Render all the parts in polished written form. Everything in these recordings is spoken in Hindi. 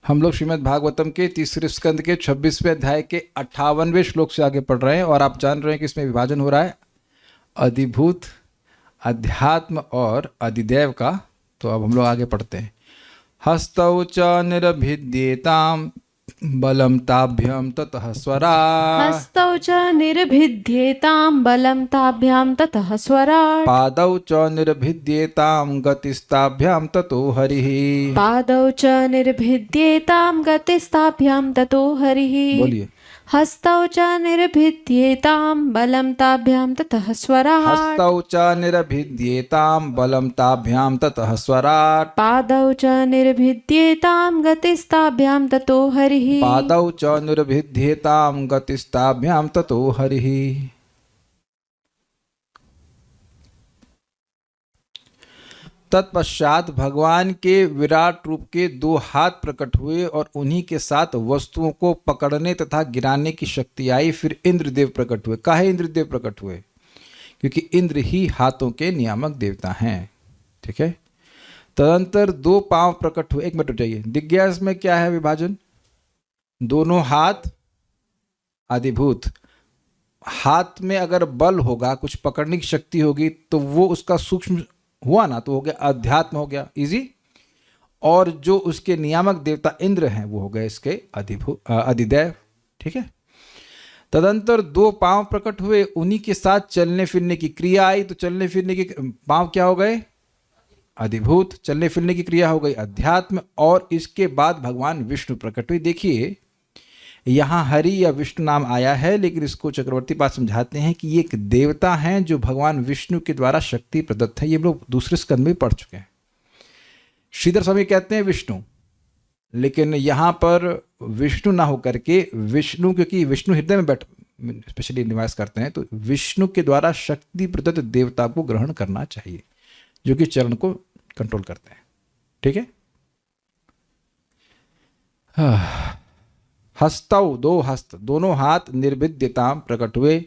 हम लोग श्रीमद् भागवतम के तीसरे स्कंद के 26वें अध्याय के 58वें श्लोक से आगे पढ़ रहे हैं और आप जान रहे हैं कि इसमें विभाजन हो रहा है अधिभूत, अध्यात्म और अधिदैव का। तो अब हम लोग आगे पढ़ते हैं। हस्तौ च निरभिद्येताम बलम ताभ्यम ततः स्वराट्। हस्तौ च निर्भिद्येतां बलं ताभ्यां ततः स्वराट्। पादौ च निरभिद्येताम गतिस्ताभ्याम ततो हरिः। पादौ च निर्भिद्येतां गतिस्ताभ्यां ततो हरिः। बोलिए। हस्तौ च निर्भिद्येतां बलं ताभ्यां ततः स्वराट्। हस्तौ च निरभिद्येताम बलम ताभ्याम ततः स्वराट्। पादौ च निर्भिद्येतां गतिस्ताभ्यां ततो हरिः। पादौ च निरभिद्येताम गतिस्ताभ्याम ततो हरिः। तत्पश्चात भगवान के विराट रूप के 2 हाथ प्रकट हुए और उन्हीं के साथ वस्तुओं को पकड़ने तथा गिराने की शक्ति आई। फिर इंद्रदेव प्रकट हुए। काहे इंद्रदेव प्रकट हुए? क्योंकि इंद्र ही हाथों के नियामक देवता हैं। ठीक है। तदंतर 2 पांव प्रकट हुए। एक मिनट रुकिए। दिग्गज में क्या है विभाजन? दोनों हाथ अधिभूत। हाथ में अगर बल होगा, कुछ पकड़ने की शक्ति होगी, तो वो उसका सूक्ष्म हुआ ना, तो हो गया अध्यात्म, हो गया इजी। और जो उसके नियामक देवता इंद्र हैं वो हो गए इसके अधिदैव। ठीक है। तदंतर 2 पांव प्रकट हुए, उन्हीं के साथ चलने फिरने की क्रिया आई। तो चलने फिरने की पांव क्या हो गए? अधिभूत। चलने फिरने की क्रिया हो गई अध्यात्म। और इसके बाद भगवान विष्णु प्रकट हुए। देखिए यहाँ हरि या विष्णु नाम आया है, लेकिन इसको चक्रवर्ती पाद समझाते हैं कि ये एक देवता हैं जो भगवान विष्णु के द्वारा शक्ति प्रदत्त है। ये लोग दूसरे स्कंद में पढ़ चुके हैं। श्रीधर स्वामी कहते हैं विष्णु, लेकिन यहाँ पर विष्णु ना होकर के विष्णु, क्योंकि विष्णु हृदय में स्पेशली निवास करते हैं, तो विष्णु के द्वारा शक्ति प्रदत्त देवता को ग्रहण करना चाहिए, जो कि चरण को कंट्रोल करते हैं। ठीक है। हस्तौ 2 हस्त, दोनों हाथ, निर्भिद्यताम प्रकट हुए,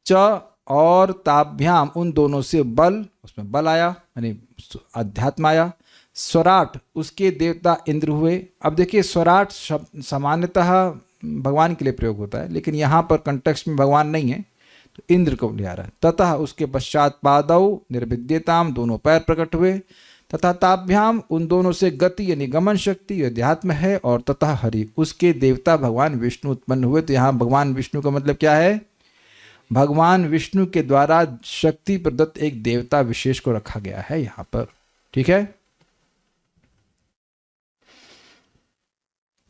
च और ताभ्याम उन दोनों से बल, उसमें बल आया यानी अध्यात्म आया। स्वराट उसके देवता इंद्र हुए। अब देखिए स्वराट शब्द सामान्यतः भगवान के लिए प्रयोग होता है, लेकिन यहाँ पर कंटेक्स्ट में भगवान नहीं है तो इंद्र को ले आ रहा है। ततः उसके पश्चात पादौ निर्भिद्यताम दोनों पैर प्रकट हुए, तथा ताभ्याम उन दोनों से गति यानी गमन शक्ति अध्यात्म है। और तथा हरि उसके देवता भगवान विष्णु उत्पन्न हुए। तो यहाँ भगवान विष्णु का मतलब क्या है? भगवान विष्णु के द्वारा शक्ति प्रदत्त एक देवता विशेष को रखा गया है यहाँ पर। ठीक है।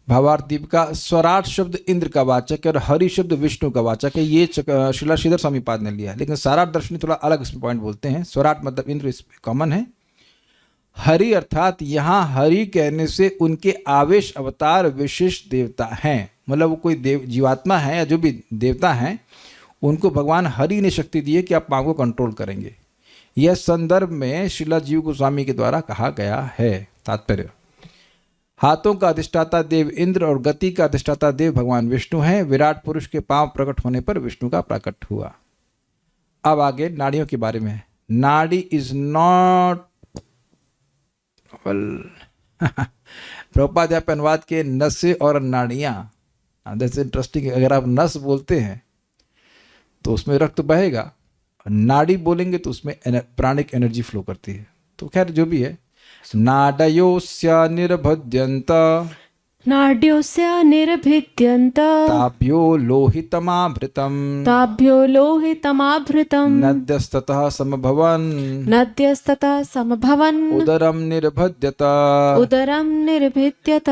भावार्थ दीप का स्वराट शब्द इंद्र का वाचक है और हरि शब्द विष्णु का वाचक है। ये श्रीला श्रीधर स्वामी पाद ने लिया है, लेकिन सारार्थ दर्शनी थोड़ा अलग इसमें पॉइंट बोलते हैं। स्वराट मतलब इंद्र, इस कॉमन है। हरि अर्थात यहाँ हरि कहने से उनके आवेश अवतार विशिष्ट देवता हैं। मतलब वो कोई जीवात्मा है या जो भी देवता हैं, उनको भगवान हरि ने शक्ति दी है कि आप पांव को कंट्रोल करेंगे। यह संदर्भ में श्रीला जीव गोस्वामी के द्वारा कहा गया है। तात्पर्य, हाथों का अधिष्ठाता देव इंद्र और गति का अधिष्ठाता देव भगवान विष्णु हैं। विराट पुरुष के पांव प्रकट होने पर विष्णु का प्रकट हुआ। अब आगे नाड़ियों के बारे में। नाड़ी इज नॉट प्रभुपाद पे अनुवाद के नसें और नाड़ियाँ। That's interesting. अगर आप नस बोलते हैं तो उसमें रक्त बहेगा, नाड़ी बोलेंगे तो उसमें प्राणिक एनर्जी फ्लो करती है। तो खैर जो भी है, नाडयोस्य निर्भद्यन्त नाड्योस्य निर्भिद्यन्त ताभ्यो लोहितमाभृतम् ताभ्यो लोहितमाभृतम् नद्यस्ततः समभवन् नद्यस्ततः समभवन् उदरम निर्भद्यत उदरं निर्भिद्यत।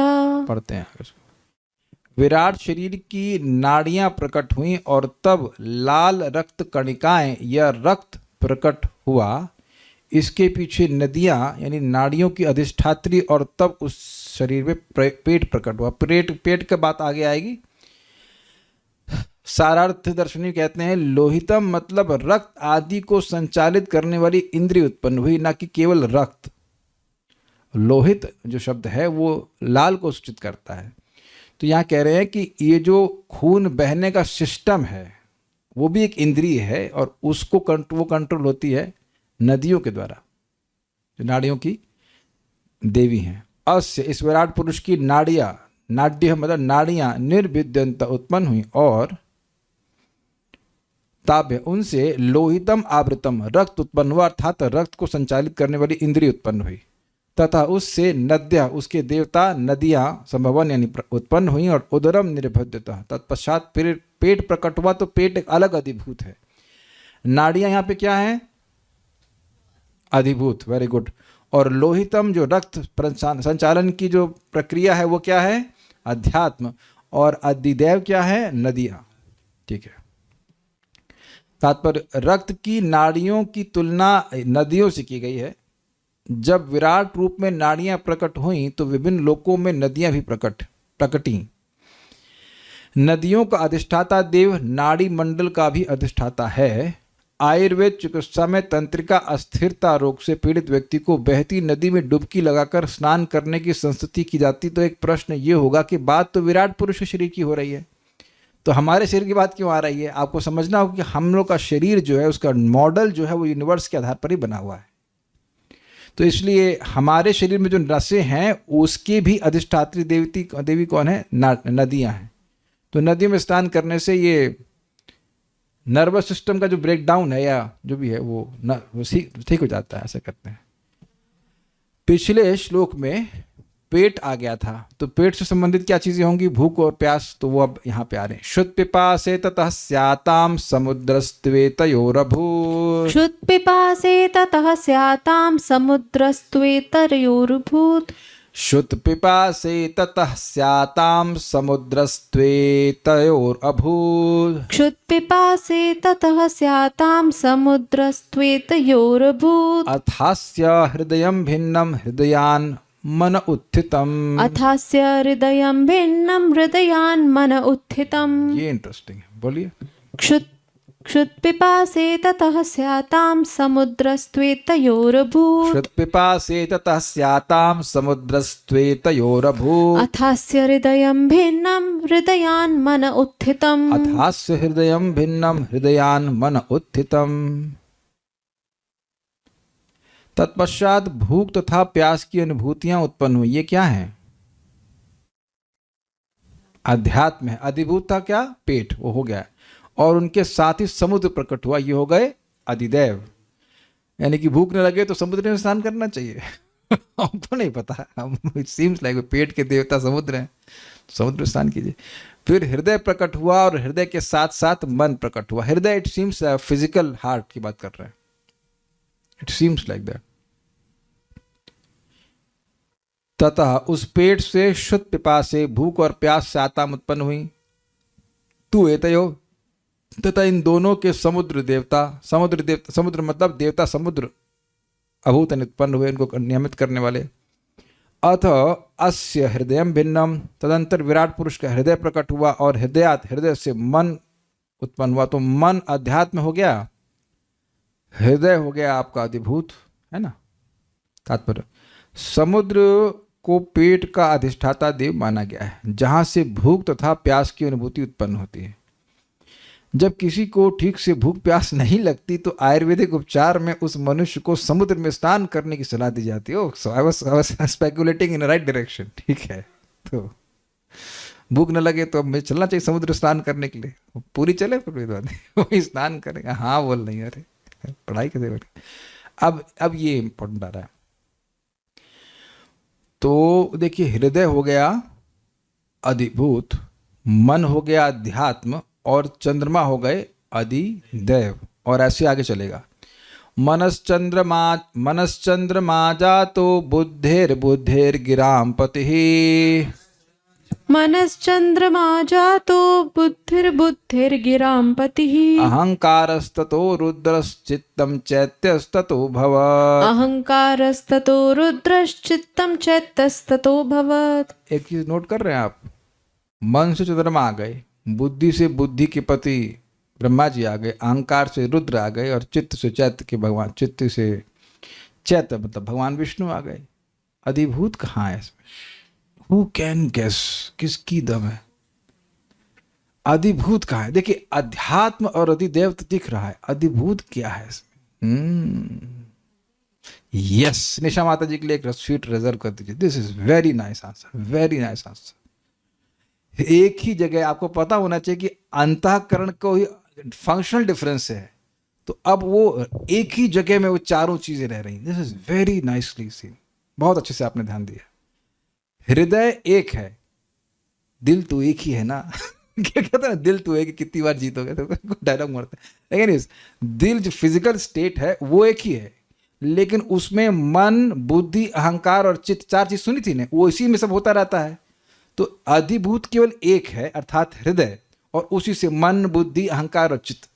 पढ़ते हैं। विराट शरीर की नाड़ियां प्रकट हुई और तब लाल रक्त कणिकाएं या रक्त प्रकट हुआ। इसके पीछे नदियां यानी नाड़ियों की अधिष्ठात्री, और तब उस शरीर में पेट प्रकट हुआ। पेट का बात आगे आएगी। सारार्थ दर्शनी कहते हैं लोहितम मतलब रक्त आदि को संचालित करने वाली इंद्रिय उत्पन्न हुई, ना कि केवल रक्त। लोहित जो शब्द है वो लाल को सूचित करता है। तो यहाँ कह रहे हैं कि ये जो खून बहने का सिस्टम है वो भी एक इंद्रिय है, और उसको वो कंट्रोल होती है नदियों के द्वारा, जो नाड़ियों की देवी हैं। अस्य इस विराट पुरुष की नाड़ियां, नाड्य मतलब नाड़ियां, निर्भिद्यंत उत्पन्न हुई और ताभ्य उनसे लोहितम आवृतम रक्त उत्पन्न हुआ, अर्थात रक्त को संचालित करने वाली इंद्रिय उत्पन्न हुई। तथा उससे नद्या उसके देवता नदियां संभवन यानी उत्पन्न हुई और उदरम निर्भद्यता तत्पश्चात फिर पेट प्रकट हुआ। तो पेट एक अलग अधिभूत है। नाड़ियां यहाँ पे क्या है? अधिभूत। Very good. और लोहितम जो रक्त संचालन की जो प्रक्रिया है वो क्या है? अध्यात्म। और अधिदेव क्या है? नदियां। ठीक है। तात्पर्य रक्त की नाड़ियों की तुलना नदियों से की गई है। जब विराट रूप में नाड़ियां प्रकट हुई तो विभिन्न लोकों में नदियां भी प्रकटी। नदियों का अधिष्ठाता देव नाड़ी मंडल का भी अधिष्ठाता है। आयुर्वेद चिकित्सा में तंत्रिका अस्थिरता रोग से पीड़ित व्यक्ति को बहती नदी में डुबकी लगाकर स्नान करने की संस्तुति की जाती। तो एक प्रश्न ये होगा कि बात तो विराट पुरुष के शरीर की हो रही है, तो हमारे शरीर की बात क्यों आ रही है? आपको समझना होगा कि हम लोग का शरीर जो है उसका मॉडल जो है वो यूनिवर्स के आधार पर ही बना हुआ है। तो इसलिए हमारे शरीर में जो नसें हैं उसकी भी अधिष्ठात्री देवी कौन है? नदियां हैं। तो नदियों में स्नान करने से ये नर्वस सिस्टम का जो ब्रेकडाउन है या जो भी है वो ठीक हो जाता है। ऐसा करते हैं। पिछले श्लोक में पेट आ गया था, तो पेट से संबंधित क्या चीजें होंगी? भूख और प्यास। तो वो अब यहाँ पे आ रहे हैं। शुद्ध पिपासे ततः स्याताम समुद्रस्त्वेतयोरभूत्। शुद्ध पिपासे ततः स्याताम समुद्रस्त्वेतयोरभूत्। शुद्ध पिपासे ततः स्याताम समुद्रस्त्वेतयोरभूत्। क्षुत् पिपासे ततः स्यातां समुद्रस्त्वेतयोरभूत्। अथास्य हृदयं भिन्नं हृदयान् मन उत्थितम्। अथास्य हृदयं भिन्नं हृदयान् मन उत्थितम्। ये इंटरेस्टिंग है, बोलिए। क्षुत् पिपासे ततः स्यातां समुद्रस्त्वेतयोरभूत्। क्षुत् पिपासे ततः स्यातां समुद्रस्त्वेतयोरभूत्। अथास्य हृदयं भिन्नं हृदयान् मन उत्थितम्। अथास्य हृदयं भिन्नं हृदयान् मन उत्थितम्। तत्पश्चात भूख तथा प्यास की अनुभूतियां उत्पन्न हुई। ये क्या है? अध्यात्म है। अधिभूत था क्या? पेट, वो हो गया। और उनके साथ ही समुद्र प्रकट हुआ। ये हो गए अधिदेव। यानी कि भूख न लगे तो समुद्र में स्नान करना चाहिए। हमको नहीं पता, इट सीम्स लाइक पेट के देवता समुद्र हैं, समुद्र में स्नान कीजिए। फिर हृदय प्रकट हुआ और हृदय के साथ साथ मन प्रकट हुआ। हृदय इट सीम्स फिजिकल हार्ट की बात कर रहे हैं। It seems like that. तथा उस पेट से शुद्ध पिपासे भूख और प्यास से आत्मा उत्पन्न हुई। तू एतयो तथा इन दोनों के समुद्र मतलब देवता समुद्र अभूत उत्पन्न हुए, इनको नियमित करने वाले। अथ अस्य हृदय भिन्नम तदंतर विराट पुरुष का हृदय प्रकट हुआ और हृदय से मन उत्पन्न हुआ। तो मन अध्यात्म हो गया, हृदय हो गया आपका अधिभूत, है ना। तात्पर्य समुद्र को पेट का अधिष्ठाता देव माना गया है, जहां से भूख तथा प्यास की अनुभूति उत्पन्न होती है। जब किसी को ठीक से भूख प्यास नहीं लगती तो आयुर्वेदिक उपचार में उस मनुष्य को समुद्र में स्नान करने की सलाह दी जाती है। I was speculating in right direction. ठीक है, तो भूख न लगे तो हमें चलना चाहिए समुद्र स्नान करने के लिए। पूरी चले फिर वही स्नान करेंगे। हाँ बोल नहीं, अरे पढ़ाई कैसे करें। अब ये इंपॉर्टेंट आ रहा है। तो देखिए, हृदय हो गया अधिभूत, मन हो गया अध्यात्म और चंद्रमा हो गए अधिदेव। और ऐसे आगे चलेगा। मनश्चंद्रमा जातो बुद्धिर्गिराम पतिः। मनश्चंद्रमा जातो बुद्धिर्गिराम पतिः। अहंकारस्ततो रुद्रश्चित्तं चैत्यस्ततो भवत्। अहंकारस्ततो रुद्रश्चित्तं चैत्यस्ततो भवत्। एक चीज नोट कर रहे हैं आप, मन से चंद्रमा आ गए, बुद्धि से बुद्धि के पति ब्रह्मा जी आ गए, अहंकार से रुद्र आ गए और चित्त से चैत्य के भगवान, चित्त से चैत्य मतलब भगवान विष्णु आ गए। अधिभूत कहाँ है इसमें? Who can guess? किसकी दम है? अधिभूत कहाँ है? देखिए, अध्यात्म और अधिदेव तो दिख रहा है, अधिभूत क्या है इसमें? यस, निशा माता जी के लिए एक स्वीट रिजर्व कर दीजिए। This is very nice answer, very nice answer. एक ही जगह आपको पता होना चाहिए कि अंतःकरण को ही फंक्शनल डिफरेंस है, तो अब वो एक ही जगह में वो चारों चीजें रह रही। This is very nicely seen, बहुत अच्छे से आपने ध्यान दिया। हृदय एक है, दिल तो एक ही है ना। क्या कहते हैं, दिल तो एक ही, कितनी बार जीतोगे, तो डायलॉग मारते हैं। लेकिन इस दिल जो फिजिकल स्टेट है वो एक ही है, लेकिन उसमें मन, बुद्धि, अहंकार और चित्त, चार चीज सुनी थी ना, वो इसी में सब होता रहता है। तो अधिभूत केवल एक है, अर्थात हृदय, और उसी से मन, बुद्धि, अहंकार और चित्त,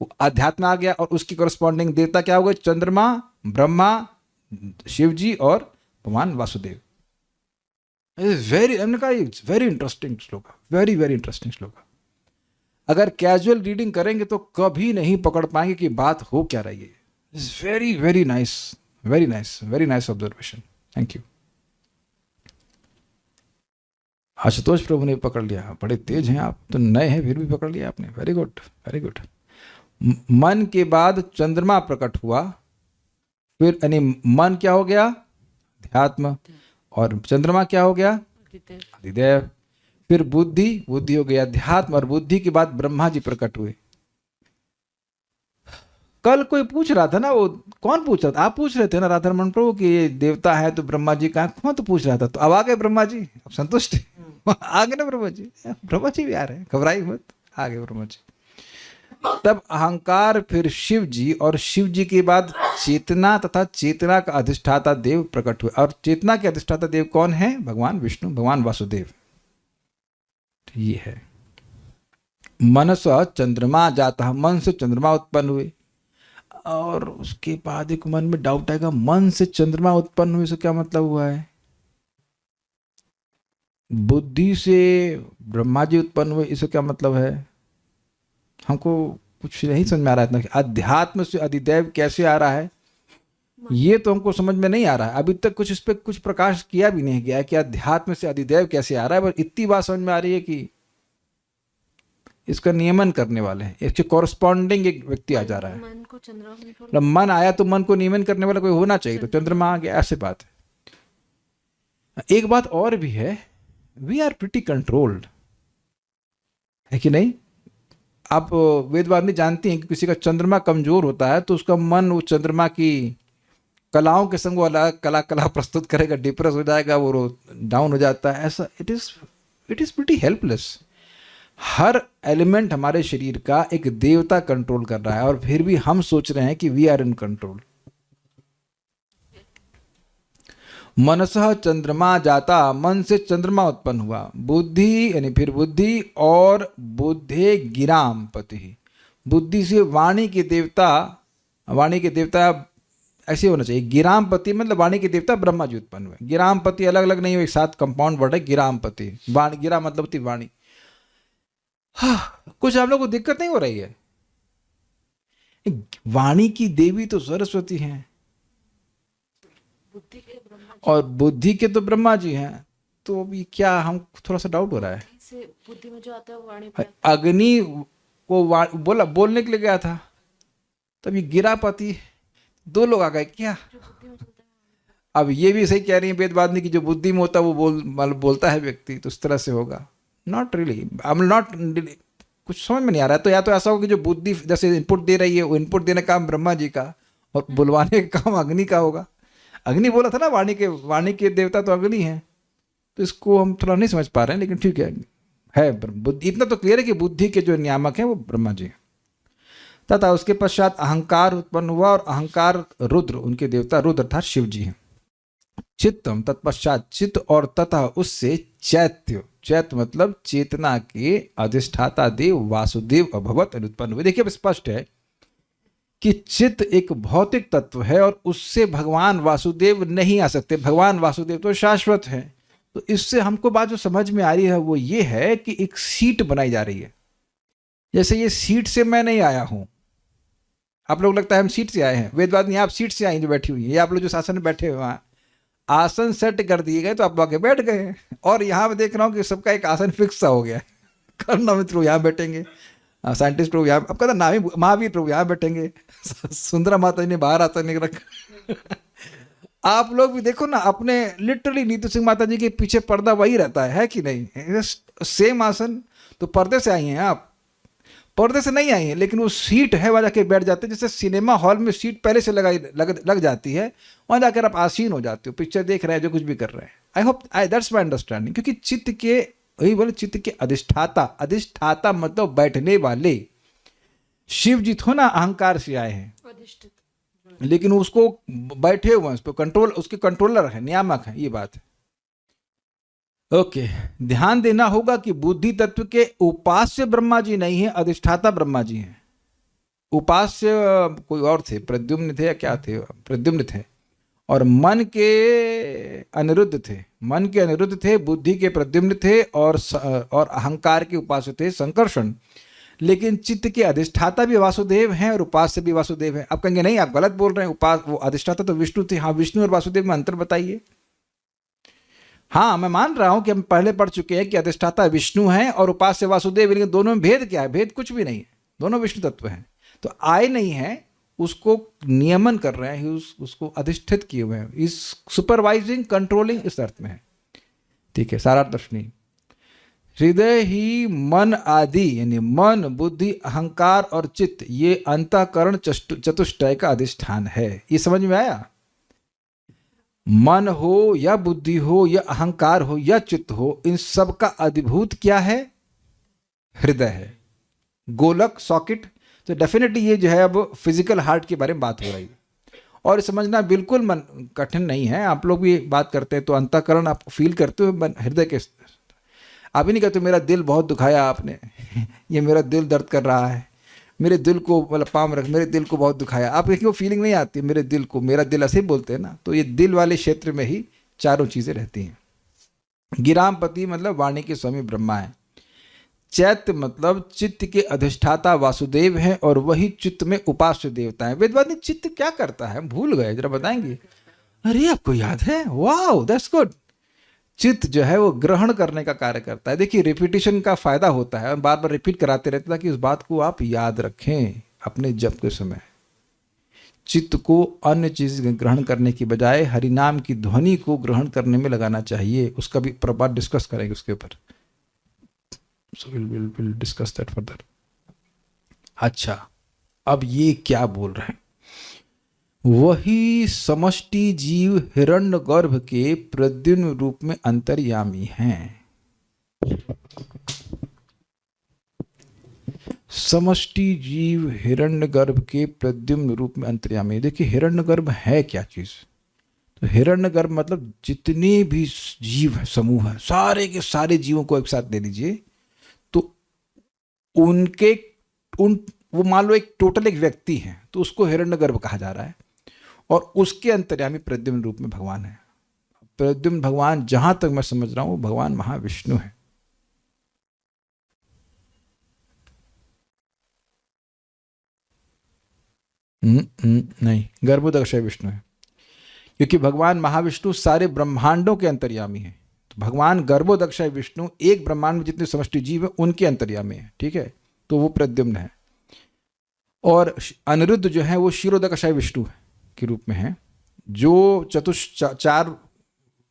वो अध्यात्म आ गया। और उसकी करस्पॉन्डिंग देवता क्या हो गए? चंद्रमा, ब्रह्मा, शिव जी और भगवान वासुदेव। वेरी, हमने कहा वेरी इंटरेस्टिंग श्लोक, वेरी वेरी इंटरेस्टिंग श्लोक। अगर कैजुअल रीडिंग करेंगे तो कभी नहीं पकड़ पाएंगे कि बात हो क्या रही है। Is very very nice, very nice, very nice observation, thank you. Ashutosh Prabhu ने पकड़ लिया, बड़े तेज हैं आप, तो नए हैं फिर भी पकड़ लिया आपने, वेरी गुड वेरी गुड। मन के बाद चंद्रमा प्रकट हुआ, फिर यानी मन क्या हो गया? अध्यात्म, और चंद्रमा क्या हो गया? अधिदेव। फिर बुद्धि, बुद्धि हो गया अध्यात्म, और बुद्धि के बाद ब्रह्मा जी प्रकट हुए। कल कोई पूछ रहा था ना, वो कौन पूछ रहा था? आप पूछ रहे थे ना राधारमण प्रभु कि ये देवता है तो ब्रह्मा जी कहाँ? कौन तो पूछ रहा था? तो अब आ गए ब्रह्मा जी, अब संतुष्ट आ गए ना ब्रह्मा जी। ब्रह्मा जी भी आ रहे हैं, घबराई मत, आ गए ब्रह्मा जी। तब अहंकार, फिर शिव जी, और शिव जी के बाद चेतना तथा चेतना का अधिष्ठाता देव प्रकट हुए। और चेतना के अधिष्ठाता देव कौन है? भगवान विष्णु, भगवान वासुदेव। ये है मनस चंद्रमा जाता, मन से चंद्रमा उत्पन्न हुए। और उसके बाद एक मन में डाउट आएगा, मन से चंद्रमा उत्पन्न हुए, इसका क्या मतलब हुआ है? बुद्धि से ब्रह्मा जी उत्पन्न हुए, इसका क्या मतलब है? हमको कुछ नहीं समझ में आ रहा है। अध्यात्म से अधिदैव कैसे आ रहा है, ये तो हमको समझ में नहीं आ रहा है। अभी तक कुछ इस पर कुछ प्रकाश किया भी नहीं गया है कि अध्यात्म से अधिदैव कैसे आ रहा है। बस इतनी बात समझ में आ रही है कि इसका नियमन करने वाले हैं, इसके कॉरस्पॉन्डिंग एक व्यक्ति आ जा रहा है। मन को चंद्रमा में मतलब मन आया तो मन को नियमन करने वाला कोई होना चाहिए, तो चंद्रमा आ गया, ऐसे बात है। एक बात और भी है, वी आर प्रिटी कंट्रोल्ड, है कि नहीं? आप वेदवादी जानती हैं कि किसी का चंद्रमा कमजोर होता है तो उसका मन वो चंद्रमा की कलाओं के संग वो अलग कला प्रस्तुत करेगा, डिप्रेस हो जाएगा, वो डाउन हो जाता है। ऐसा it is pretty helpless. Her element हमारे शरीर का एक देवता कंट्रोल कर रहा है, और फिर भी हम सोच रहे हैं कि वी आर इन कंट्रोल। मनसः चंद्रमा जाता, मन से चंद्रमा उत्पन्न हुआ। बुद्धि यानी फिर बुद्धि, और बुद्धे गिराम पति, बुद्धि से वाणी के देवता, वाणी के देवता ऐसे होना चाहिए। गिराम पति मतलब वाणी के देवता ब्रह्मा जी उत्पन्न हुए। गिराम पति अलग अलग नहीं हुए, एक साथ कंपाउंड वर्ड है गिराम पति। वाणी, गिरा मतलब होती वाणी। हाँ, कुछ आप लोग को दिक्कत नहीं हो रही है? वाणी की देवी तो सरस्वती हैं, और बुद्धि के तो ब्रह्मा जी हैं। तो अभी क्या, हम थोड़ा सा डाउट हो रहा है। बुद्धि में जो आता है वो वाणी पे अग्नि को बोलने के लिए गया था, तब ये गिरापति, दो लोग आ गए क्या? अब ये भी सही कह रही है वेदवादिनी की जो बुद्धि में होता है वो बोलता है व्यक्ति, तो उस तरह से होगा। Not really, I am not, कुछ समझ में नहीं आ रहा है। तो या तो ऐसा होगा कि जो बुद्धि जैसे इनपुट दे रही है, वो इनपुट देने का काम ब्रह्मा जी का, और बुलवाने का काम अग्नि का होगा। अग्नि बोला था ना, वाणी के देवता तो अग्नि है। तो इसको हम थोड़ा नहीं समझ पा रहे हैं, लेकिन ठीक है बुद्धि, इतना तो क्लियर है कि बुद्धि के जो नियामक हैं वो ब्रह्मा जी हैं। तथा उसके पश्चात अहंकार उत्पन्न हुआ, और अहंकार रुद्र, उनके देवता रुद्र अर्थात शिव जी हैं। चित्तम, तत्पश्चात चित्त, और तथा उससे चैत्य, चैत्य मतलब चेतना के अधिष्ठाता देव वासुदेव अभवत उत्पन्न हुए। देखिए अब स्पष्ट है कि चित्त एक भौतिक तत्व है, और उससे भगवान वासुदेव नहीं आ सकते। भगवान वासुदेव तो शाश्वत है। तो इससे हमको बात जो समझ में आ रही है वो ये है कि एक सीट बनाई जा रही है। जैसे ये सीट से मैं नहीं आया हूं, आप लोग लगता है हम सीट से आए हैं। वेदवादिनी आप सीट से आई जो बैठी हुई है, आप लोग जो आसन में बैठे हुए हैं, आसन सेट कर दिए गए तो आप आके बैठ गए। और यहाँ मैं देख रहा हूँ कि सबका एक आसन फिक्स सा हो गया है। करना मित्रों यहाँ बैठेंगे, साइंटिस्ट प्रभु यहाँ, अब कहता नाम ही महावीर प्रभु यहाँ बैठेंगे, सुंदरा माता जी ने बाहर आता नहीं रखा। आप लोग भी देखो ना, अपने लिटरली नीतू सिंह माता जी के पीछे पर्दा वही रहता है कि नहीं? सेम आसन। तो पर्दे से आई हैं आप, पर्दे से नहीं आई हैं, लेकिन वो सीट है, वहाँ जाके बैठ जाते हैं। जैसे सिनेमा हॉल में सीट पहले से लग जाती है, वहाँ जाकर आप आसीन हो जाते हो, पिक्चर देख रहे हैं, जो कुछ भी कर रहे हैं। I hope that's my understanding. क्योंकि चित्त के, वही बोले चित्त के अधिष्ठाता, अधिष्ठाता मतलब बैठने वाले। शिव जी थो ना अहंकार से आए हैं, लेकिन उसको बैठे हुए हैं, उस पर कंट्रोल, उसके कंट्रोलर है, नियामक है, ये बात है। ओके, ध्यान देना होगा कि बुद्धि तत्व के उपास्य ब्रह्मा जी नहीं है, अधिष्ठाता ब्रह्मा जी हैं। उपास्य कोई और थे, प्रद्युम्न थे या क्या थे? प्रद्युम्न थे। और मन के अनिरुद्ध थे, मन के अनिरुद्ध थे, बुद्धि के प्रद्युम्न थे, और अहंकार के उपास्य थे संकर्षण। लेकिन चित्त के अधिष्ठाता भी वासुदेव हैं और उपास्य भी वासुदेव हैं। आप कहेंगे नहीं आप गलत बोल रहे हैं, वो अधिष्ठाता तो विष्णु थे। हाँ, विष्णु और वासुदेव में अंतर बताइए। हाँ, मैं मान रहा हूं कि हम पहले पढ़ चुके हैं कि अधिष्ठाता विष्णु हैं और उपास्य वासुदेव, लेकिन दोनों में भेद क्या है? भेद कुछ भी नहीं है, दोनों विष्णु तत्व हैं। तो आए नहीं है, उसको नियमन कर रहे हैं, उसको अधिष्ठित किए हुए हैं, इस सुपरवाइजिंग, कंट्रोलिंग, इस अर्थ में है। ठीक है, सारा दर्शनी। हृदय ही मन आदि, यानी मन, बुद्धि, अहंकार और चित्त, ये अंतःकरण चतुष्टय का अधिष्ठान है। ये समझ में आया? मन हो या बुद्धि हो या अहंकार हो या चित्त हो, इन सब का अधिभूत क्या है? हृदय है, गोलक, सॉकेट। तो डेफिनेटली ये जो है अब फिजिकल हार्ट के बारे में बात हो रही है, और समझना बिल्कुल कठिन नहीं है। आप लोग भी बात करते हैं तो अंतःकरण आप फील करते हो हृदय के। आप ही नहीं कहते मेरा दिल बहुत दुखाया आपने, ये मेरा दिल दर्द कर रहा है, मेरे दिल को मतलब पाम रख, मेरे दिल को बहुत दुखाया। आप देखिए वो फीलिंग नहीं आती मेरे दिल को, मेरा दिल, ऐसे ही बोलते हैं ना। तो ये दिल वाले क्षेत्र में ही चारों चीज़ें रहती हैं। गिरामपति मतलब वाणी के स्वामी ब्रह्मा है। चैत्य मतलब चित्त के अधिष्ठाता वासुदेव हैं और वही चित्त में उपास्य देवता है। वेदवादी चित्त क्या करता है? भूल गए, जरा बताएंगे? अरे आपको याद है? Wow, that's good. चित्त जो है वो ग्रहण करने का कार्य करता है। देखिए रिपीटिशन का फायदा होता है, बार बार रिपीट कराते रहते ताकि उस बात को आप याद रखें अपने जप के समय। चित्त को अन्य चीज ग्रहण करने की बजाय हरिनाम की ध्वनि को ग्रहण करने में लगाना चाहिए। उसका भी प्रबाद डिस्कस करेंगे उसके ऊपर। So we'll discuss that further. अच्छा, अब ये क्या बोल रहे हैं? वही समष्टि जीव हिरण्यगर्भ के प्रद्युम्न रूप में अंतर्यामी हैं। समष्टि जीव हिरण्यगर्भ के प्रद्युम्न रूप में अंतर्यामी। देखिए हिरण्यगर्भ है क्या चीज? तो हिरण्यगर्भ मतलब जितने भी जीव समूह है, सारे के सारे जीवों को एक साथ ले लीजिए, तो उनके वो मान लो एक टोटल एक व्यक्ति है, तो उसको हिरण्यगर्भ कहा जा रहा है। और उसके अंतर्यामी प्रद्युम्न रूप में भगवान है। प्रद्युम्न भगवान, जहां तक मैं समझ रहा हूं, भगवान महाविष्णु है। नहीं, गर्भोदक्षय विष्णु है, क्योंकि भगवान महाविष्णु सारे ब्रह्मांडों के अंतर्यामी है। तो भगवान गर्भोदक्षय विष्णु एक ब्रह्मांड में जितने समष्टि जीव है उनके अंतर्यामी है। ठीक है, तो वो प्रद्युम्न है। और अनिरुद्ध जो है वो क्षीरोदकशय विष्णु के रूप में है। जो चार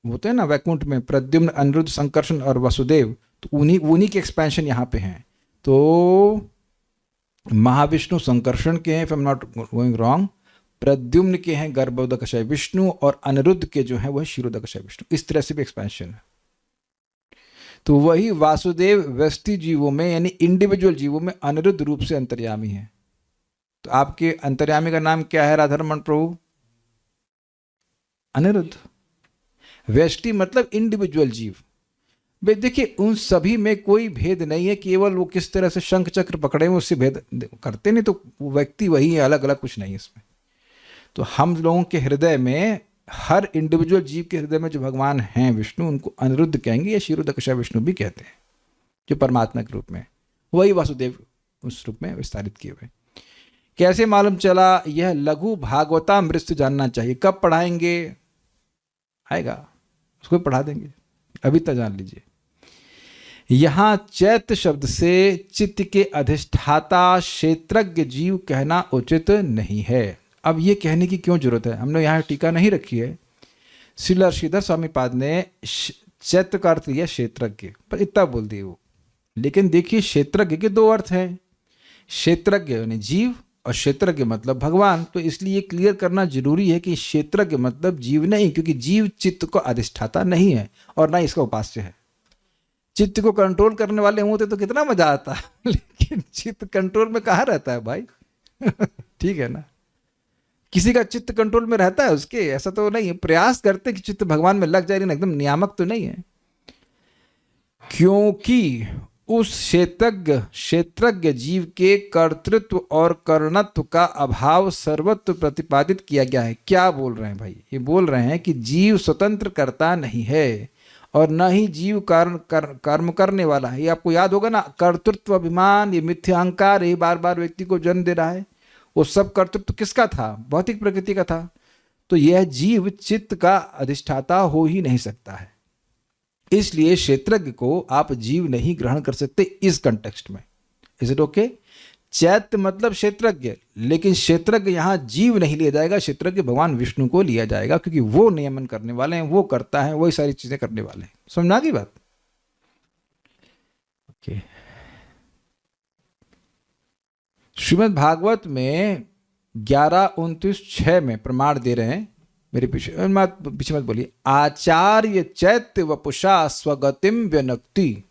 होते हैं ना वैकुंठ में, प्रद्युम्न, अनिरुद्ध, संकर्षण और वसुदेव, तो उन्हीं के एक्सपेंशन यहाँ पे हैं। तो महाविष्णु संकर्षण के हैं, if I am not going wrong, Pradyumna के हैं गर्भोदकशय विष्णु, और अनिरुद्ध के जो है वह क्षीरोदकशय विष्णु। इस तरह से भी एक्सपेंशन है। तो वही वासुदेव व्यष्टि जीवों में यानी इंडिविजुअल जीवों में अनिरुद्ध रूप से अंतर्यामी है। तो आपके अंतर्यामी का नाम क्या है राधारमण प्रभु? अनिरुद्ध। व्यष्टि मतलब इंडिविजुअल जीव। भाई देखिए उन सभी में कोई भेद नहीं है, केवल वो किस तरह से शंख चक्र पकड़े हुए उससे भेद करते, नहीं तो व्यक्ति वही है, अलग अलग कुछ नहीं है इसमें। तो हम लोगों के हृदय में, हर इंडिविजुअल जीव के हृदय में जो भगवान हैं विष्णु, उनको अनिरुद्ध कहेंगे या क्षीरोदकशय विष्णु भी कहते हैं, जो परमात्मा के रूप में, वही वासुदेव उस रूप में विस्तारित किए हुए। कैसे मालूम चला? यह लघु भागवतामृत जानना चाहिए। कब पढ़ाएंगे? आएगा, उसको पढ़ा देंगे, अभी तक जान लीजिए। यहां चैत्य शब्द से चित्त के अधिष्ठाता क्षेत्रज्ञ जीव कहना उचित नहीं है। अब ये कहने की क्यों जरूरत है, हमने यहाँ टीका नहीं रखी है। श्रील श्रीधर स्वामी पाद ने चैत्य का अर्थ लिया क्षेत्रज्ञ, पर इतना बोल दिए वो। लेकिन देखिए क्षेत्रज्ञ के दो अर्थ हैं, क्षेत्रज्ञ यानी जीव और क्षेत्रज्ञ मतलब भगवान। तो इसलिए क्लियर करना जरूरी है कि क्षेत्रज्ञ मतलब जीव नहीं, क्योंकि जीव चित्त को अधिष्ठाता नहीं है और ना इसका उपास्य है। चित्त को कंट्रोल करने वाले होते तो कितना मजा आता लेकिन चित्त कंट्रोल में कहाँ रहता है भाई ठीक है ना, किसी का चित्त कंट्रोल में रहता है उसके, ऐसा तो नहीं है। प्रयास करते कि चित्त भगवान में लग जाए, लेकिन एकदम नियामक तो नहीं है। क्योंकि उस क्षेत्रज्ञ जीव के कर्तृत्व और कर्णत्व का अभाव सर्वत्र प्रतिपादित किया गया है। क्या बोल रहे हैं भाई, ये बोल रहे हैं कि जीव स्वतंत्र कर्ता नहीं है और न ही जीव कर्म करने वाला है। ये आपको याद होगा ना, कर्तृत्व अभिमान, ये मिथ्या अहंकार, ये बार बार व्यक्ति को जन्म दे रहा है। वो सब कर्तृत्व किसका था, भौतिक प्रकृति का था। तो यह जीव चित्त का अधिष्ठाता हो ही नहीं सकता है। इसलिए क्षेत्रज्ञ को आप जीव नहीं ग्रहण कर सकते इस कंटेक्स्ट में। Is it okay? चैत्य मतलब क्षेत्रज्ञ, लेकिन क्षेत्रज्ञ यहां जीव नहीं लिया जाएगा, क्षेत्रज्ञ भगवान विष्णु को लिया जाएगा, क्योंकि वो नियमन करने वाले हैं, वो करता है, वही सारी चीजें करने वाले हैं। समझना की बात? ओके। श्रीमद् भागवत में 11:29-6 में प्रमाण दे रहे हैं, मेरे पीछे मत बोलिए। आचार्य चैत्य वपुषा स्वगतिम व्यनक्ति,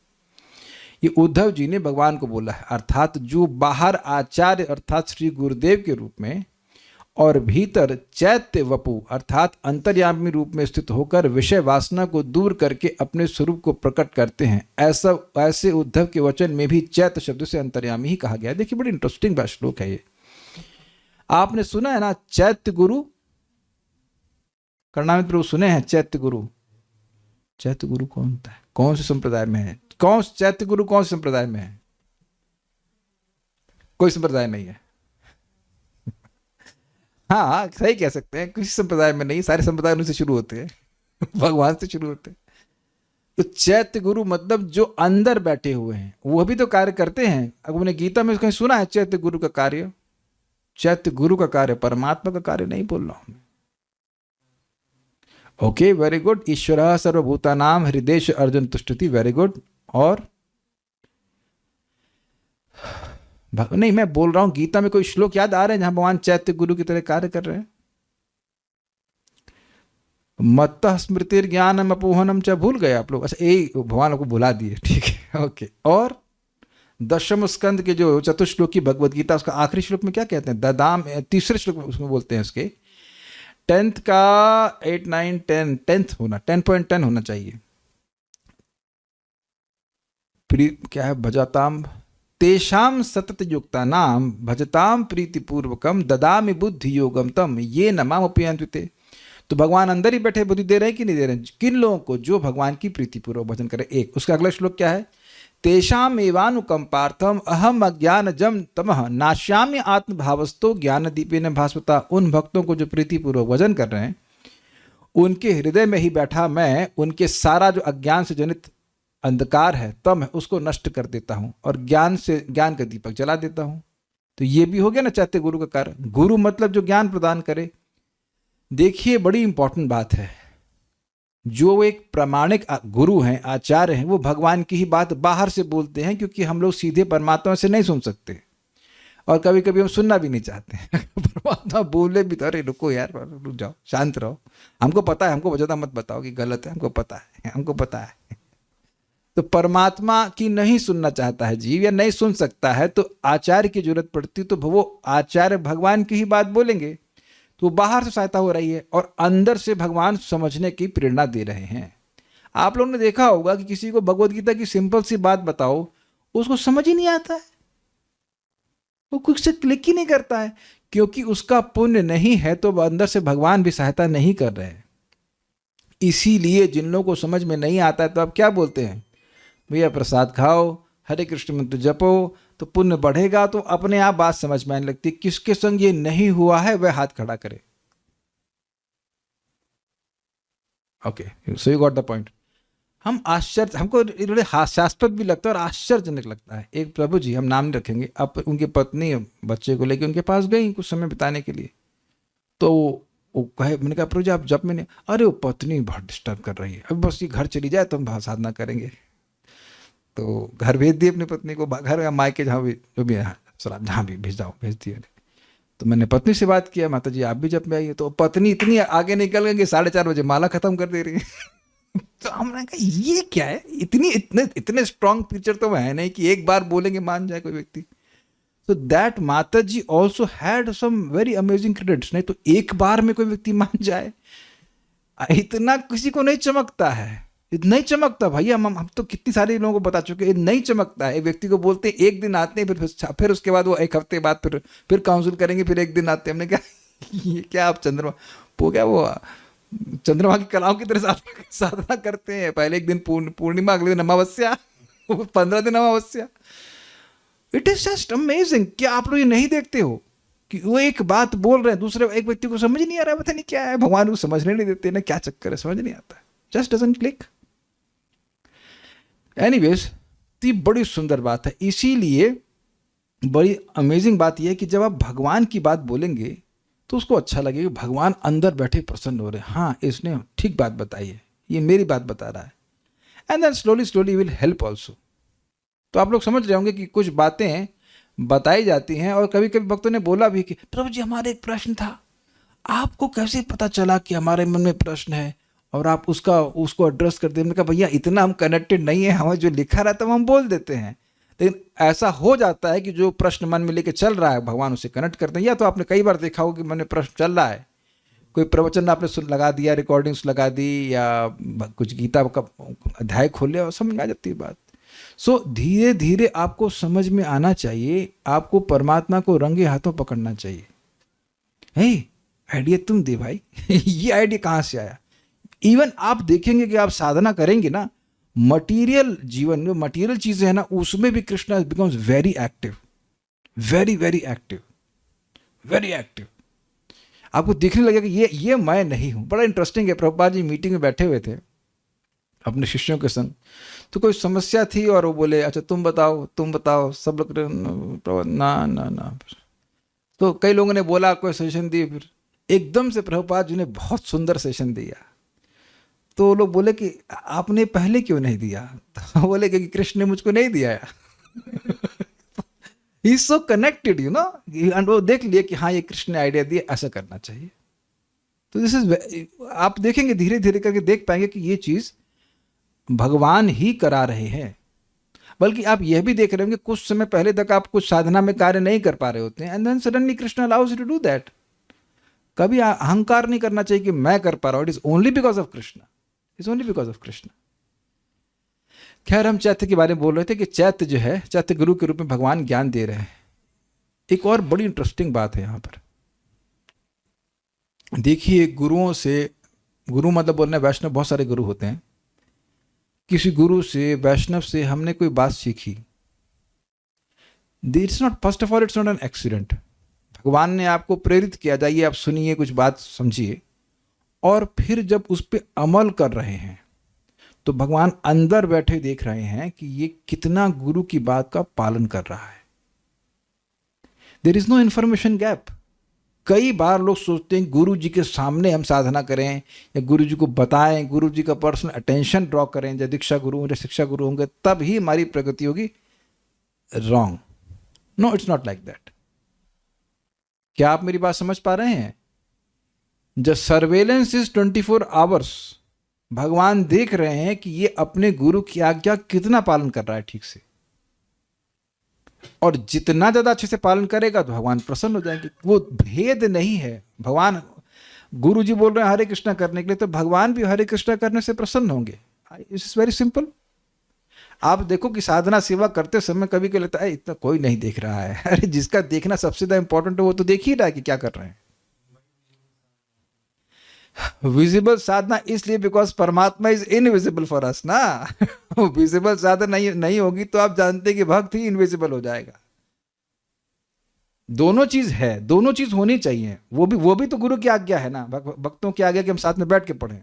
ये उद्धव जी ने भगवान को बोला है। अर्थात जो बाहर आचार्य अर्थात श्री गुरुदेव के रूप में और भीतर चैत्य वपु अर्थात अंतर्यामी रूप में स्थित होकर विषय वासना को दूर करके अपने स्वरूप को प्रकट करते हैं, ऐसे उद्धव के वचन में भी चैत्य शब्द से अंतर्यामी ही कहा गया है। देखिए बड़ी इंटरेस्टिंग श्लोक है ये। आपने सुना है ना चैत्य गुरु, कर्णामित प्रभु सुने हैं चैत्य गुरु? चैत्य गुरु कौन था, कौन से संप्रदाय में है? कौन चैत्य गुरु कौन से संप्रदाय में है? कोई संप्रदाय नहीं है हाँ सही कह सकते हैं, किसी संप्रदाय में नहीं, सारे संप्रदाय उनसे शुरू होते हैं भगवान से शुरू होते हैं। तो चैत्य गुरु मतलब जो अंदर बैठे हुए हैं, वो भी तो कार्य करते हैं। अब उन्हें गीता में कहीं सुना है चैत्य गुरु का कार्य? चैत्य गुरु का कार्य परमात्मा का कार्य नहीं बोल रहा हूं मैं। Okay, very good. ईश्वर सर्वभूतानाम हृदय अर्जुन तुष्टति, वेरी गुड। और नहीं, मैं बोल रहा हूं गीता में कोई श्लोक याद आ रहे हैं जहां भगवान चैत्य गुरु की तरह कार्य कर रहे हैं? मत्तः स्मृतिर ज्ञानम अपोहनम च, भूल गए आप लोग? अच्छा यही भगवान को भुला दिए, ठीक है ओके। और दशम स्कंद के जो चतुश्लोकी भगवद गीता, उसका आखिरी श्लोक में क्या कहते हैं? ददाम, तीसरे श्लोक में उसमें बोलते हैं उसके 10th का 8, 9, 10, 10th होना, 10.10 होना चाहिए। क्या है? भजताम तेषाम सतत युक्ता नाम भजताम प्रीतिपूर्वकम ददामि बुद्धि योगम तम ये नमाम उपयंते। तो भगवान अंदर ही बैठे बुद्धि दे रहे हैं कि नहीं दे रहे हैं? किन लोगों को? जो भगवान की प्रीतिपूर्वक भजन करे। एक उसका अगला श्लोक क्या है? तेषाम एवानुकंपार्थम अहम अज्ञानजम तमः नाश्याम्य आत्मभावस्तो ज्ञान दीपेन भास्वता। उन भक्तों को जो प्रीतिपूर्वक भजन कर रहे हैं, उनके हृदय में ही बैठा मैं उनके सारा जो अज्ञान से जनित अंधकार है, तम है, उसको नष्ट कर देता हूं और ज्ञान का दीपक जला देता हूं। तो ये भी हो गया ना चैत्य गुरु का कार्य। गुरु मतलब जो ज्ञान प्रदान करे। देखिए बड़ी इंपॉर्टेंट बात है, जो एक प्रामाणिक गुरु हैं, आचार्य हैं, वो भगवान की ही बात बाहर से बोलते हैं, क्योंकि हम लोग सीधे परमात्मा से नहीं सुन सकते और कभी कभी हम सुनना भी नहीं चाहते परमात्मा बोले भी तो अरे रुको यार, रुक जाओ, शांत रहो, हमको पता है, हमको बजाता मत बताओ कि गलत है, हमको पता है। तो परमात्मा की नहीं सुनना चाहता है जीव या नहीं सुन सकता है, तो आचार्य की जरूरत पड़ती, तो वो आचार्य भगवान की ही बात बोलेंगे। तो बाहर से सहायता हो रही है और अंदर से भगवान समझने की प्रेरणा दे रहे हैं। आप लोगों ने देखा होगा कि किसी को भगवद गीता की सिंपल सी बात बताओ, उसको समझ ही नहीं आता है, वो कुछ से क्लिक ही नहीं करता है, क्योंकि उसका पुण्य नहीं है, तो अंदर से भगवान भी सहायता नहीं कर रहे हैं। इसीलिए जिन लोगों को समझ में नहीं आता है, तो आप क्या बोलते हैं? भैया प्रसाद खाओ, हरे कृष्ण मंत्र जपो, तो पुण्य बढ़ेगा। तो अपने आप बात समझ में आने लगती है। किसके संग ये नहीं हुआ है वह हाथ खड़ा करे। Okay, so you got the point. हम आश्चर्य, हमको थोड़े हास्यास्पद भी लगता है और आश्चर्यजनक लगता है। एक प्रभु जी, हम नाम नहीं रखेंगे, अब उनकी पत्नी बच्चे को लेके उनके पास गई कुछ समय बिताने के लिए। तो वो कहे, मैंने कहा प्रभु जी आप जब मैंने, अरे वो पत्नी बहुत डिस्टर्ब कर रही है, अब बस ये घर चली जाए तो हम साधना करेंगे। तो घर भेज दिए अपनी पत्नी को, घर या मायके जहाँ भी, जो भी है जहाँ भी भेज दिए। तो मैंने पत्नी से बात किया, माता जी आप भी जब में आइए। तो पत्नी इतनी आगे निकल गई कि 4:30 बजे माला खत्म कर दे रही है। तो हमने कहा ये क्या है, इतने स्ट्रॉन्ग टीचर तो है नहीं कि एक बार बोलेंगे मान जाए कोई व्यक्ति। So that Mataji also had some very amazing credits। नहीं तो एक बार में कोई व्यक्ति मान जाए, इतना किसी को नहीं चमकता है, नहीं चमकता भैया। हम तो कितनी सारे लोगों को बता चुके हैं, नहीं चमकता है। एक व्यक्ति को बोलते हैं एक दिन आते हैं, फिर उसके बाद वो एक हफ्ते बाद फिर काउंसिल करेंगे, फिर एक दिन आते हैं। हमने कहा ये क्या आप चंद्रमा वो क्या वो चंद्रमा की कलाओं की तरह साधना करते हैं। पहले एक दिन पूर्णिमा, अगले दिन अमावस्या, 15 दिन अमावस्या। It is just amazing. क्या आप लोग ये नहीं देखते हो कि वो एक बात बोल रहे हैं, दूसरे एक व्यक्ति को समझ नहीं आ रहा है, पता नहीं क्या है, भगवान को समझने नहीं देते ना, क्या चक्कर है, समझ नहीं आता, जस्ट डजंट क्लिक। एनीवेज, तो ये बड़ी सुंदर बात है। इसीलिए बड़ी अमेजिंग बात यह है कि जब आप भगवान की बात बोलेंगे तो उसको अच्छा लगेगा, भगवान अंदर बैठे प्रसन्न हो रहे हैं, हाँ इसने ठीक बात बताई है, ये मेरी बात बता रहा है। And then slowly will help also. तो आप लोग समझ रहे होंगे कि कुछ बातें बताई जाती हैं, और कभी कभी भक्तों ने बोला भी कि प्रभु जी हमारे एक प्रश्न था, आपको कैसे पता चला कि हमारे मन में प्रश्न है और आप उसको एड्रेस करते हैं। हमने कहा भैया इतना हम कनेक्टेड नहीं है, हमें जो लिखा रहता है हम बोल देते हैं, लेकिन ऐसा हो जाता है कि जो प्रश्न मन में लेके चल रहा है भगवान उसे कनेक्ट करते हैं। या तो आपने कई बार देखा होगा कि मन में प्रश्न चल रहा है, कोई प्रवचन आपने लगा दिया, रिकॉर्डिंग्स लगा दी, या कुछ गीता का अध्याय खोल लिया और समझ आ जाती है बात। सो धीरे धीरे आपको समझ में आना चाहिए, आपको परमात्मा को रंगे हाथों पकड़ना चाहिए। हे आइडिया तुम दे भाई ये आइडिया कहाँ से आया। इवन आप देखेंगे कि आप साधना करेंगे ना, मटीरियल जीवन में मटीरियल चीजें हैं ना, उसमें भी Krishna becomes very active, very very active, very active. आपको दिखने लगेगा कि ये मैं नहीं हूं। बड़ा इंटरेस्टिंग है, प्रभुपाद जी मीटिंग में बैठे हुए थे अपने शिष्यों के संग, तो कोई समस्या थी और वो बोले अच्छा तुम बताओ। सब लोग ना। तो कई लोगों ने बोला, कोई सजेशन दिए, फिर एकदम से प्रभुपाद जी ने बहुत सुंदर सेशन दिया। तो लोग बोले कि आपने पहले क्यों नहीं दिया। तो बोले कि कृष्ण ने मुझको नहीं दिया। He is so connected you know, and वो देख लिए कि हाँ ये कृष्ण ने आइडिया दिया, ऐसा करना चाहिए। तो दिस इज, आप देखेंगे धीरे धीरे करके देख पाएंगे कि ये चीज भगवान ही करा रहे हैं। बल्कि आप यह भी देख रहे होंगे कुछ समय पहले तक आप कुछ साधना में कार्य नहीं कर पा रहे होते हैं, and then suddenly Krishna allows you to do that. कभी अहंकार नहीं करना चाहिए कि मैं कर पा रहा हूं, it is only because of Krishna, it's only because of Krishna. खैर, हम चैत्य के बारे में बोल रहे थे कि चैत्य जो है, चैत्य गुरु के रूप में भगवान ज्ञान दे रहे हैं। एक और बड़ी इंटरेस्टिंग बात है यहां पर, देखिए गुरुओं से, गुरु मतलब बोलना वैष्णव, बहुत सारे गुरु होते हैं। किसी गुरु से, वैष्णव से हमने कोई बात सीखी, it's not, first of all it's not an accident. भगवान ने आपको प्रेरित किया, जाइए आप सुनिए, कुछ बात समझिए, और फिर जब उस पर अमल कर रहे हैं तो भगवान अंदर बैठे देख रहे हैं कि ये कितना गुरु की बात का पालन कर रहा है। There is no information gap. कई बार लोग सोचते हैं गुरु जी के सामने हम साधना करें या गुरु जी को बताएं, गुरु जी का पर्सनल अटेंशन ड्रॉ करें, जब दीक्षा गुरु या शिक्षा गुरु होंगे तब ही हमारी प्रगति होगी। Wrong, no it's not like that. क्या आप मेरी बात समझ पा रहे हैं? The surveillance is 24 hours. भगवान देख रहे हैं कि ये अपने गुरु की आज्ञा कितना पालन कर रहा है ठीक से, और जितना ज्यादा अच्छे से पालन करेगा तो भगवान प्रसन्न हो जाएंगे। वो भेद नहीं है। भगवान, गुरु जी बोल रहे हैं हरे कृष्णा करने के लिए, तो भगवान भी हरे कृष्णा करने से प्रसन्न होंगे। It's very simple. आप देखो कि साधना सेवा करते समय कभी कभी लगता है इतना कोई नहीं देख रहा है। अरे जिसका देखना सबसे ज्यादा इंपॉर्टेंट है वो तो देख ही रहा है कि क्या कर रहे हैं। विजिबल साधना इसलिए बिकॉज परमात्मा इज इनविजिबल फॉर अस ना। विजिबल साधना नहीं होगी तो आप जानते हैं कि भक्त ही इनविजिबल हो जाएगा। दोनों चीज है, दोनों चीज होनी चाहिए। वो भी तो गुरु की आज्ञा है ना, भक्तों की आज्ञा कि हम साथ में बैठ के पढ़ें।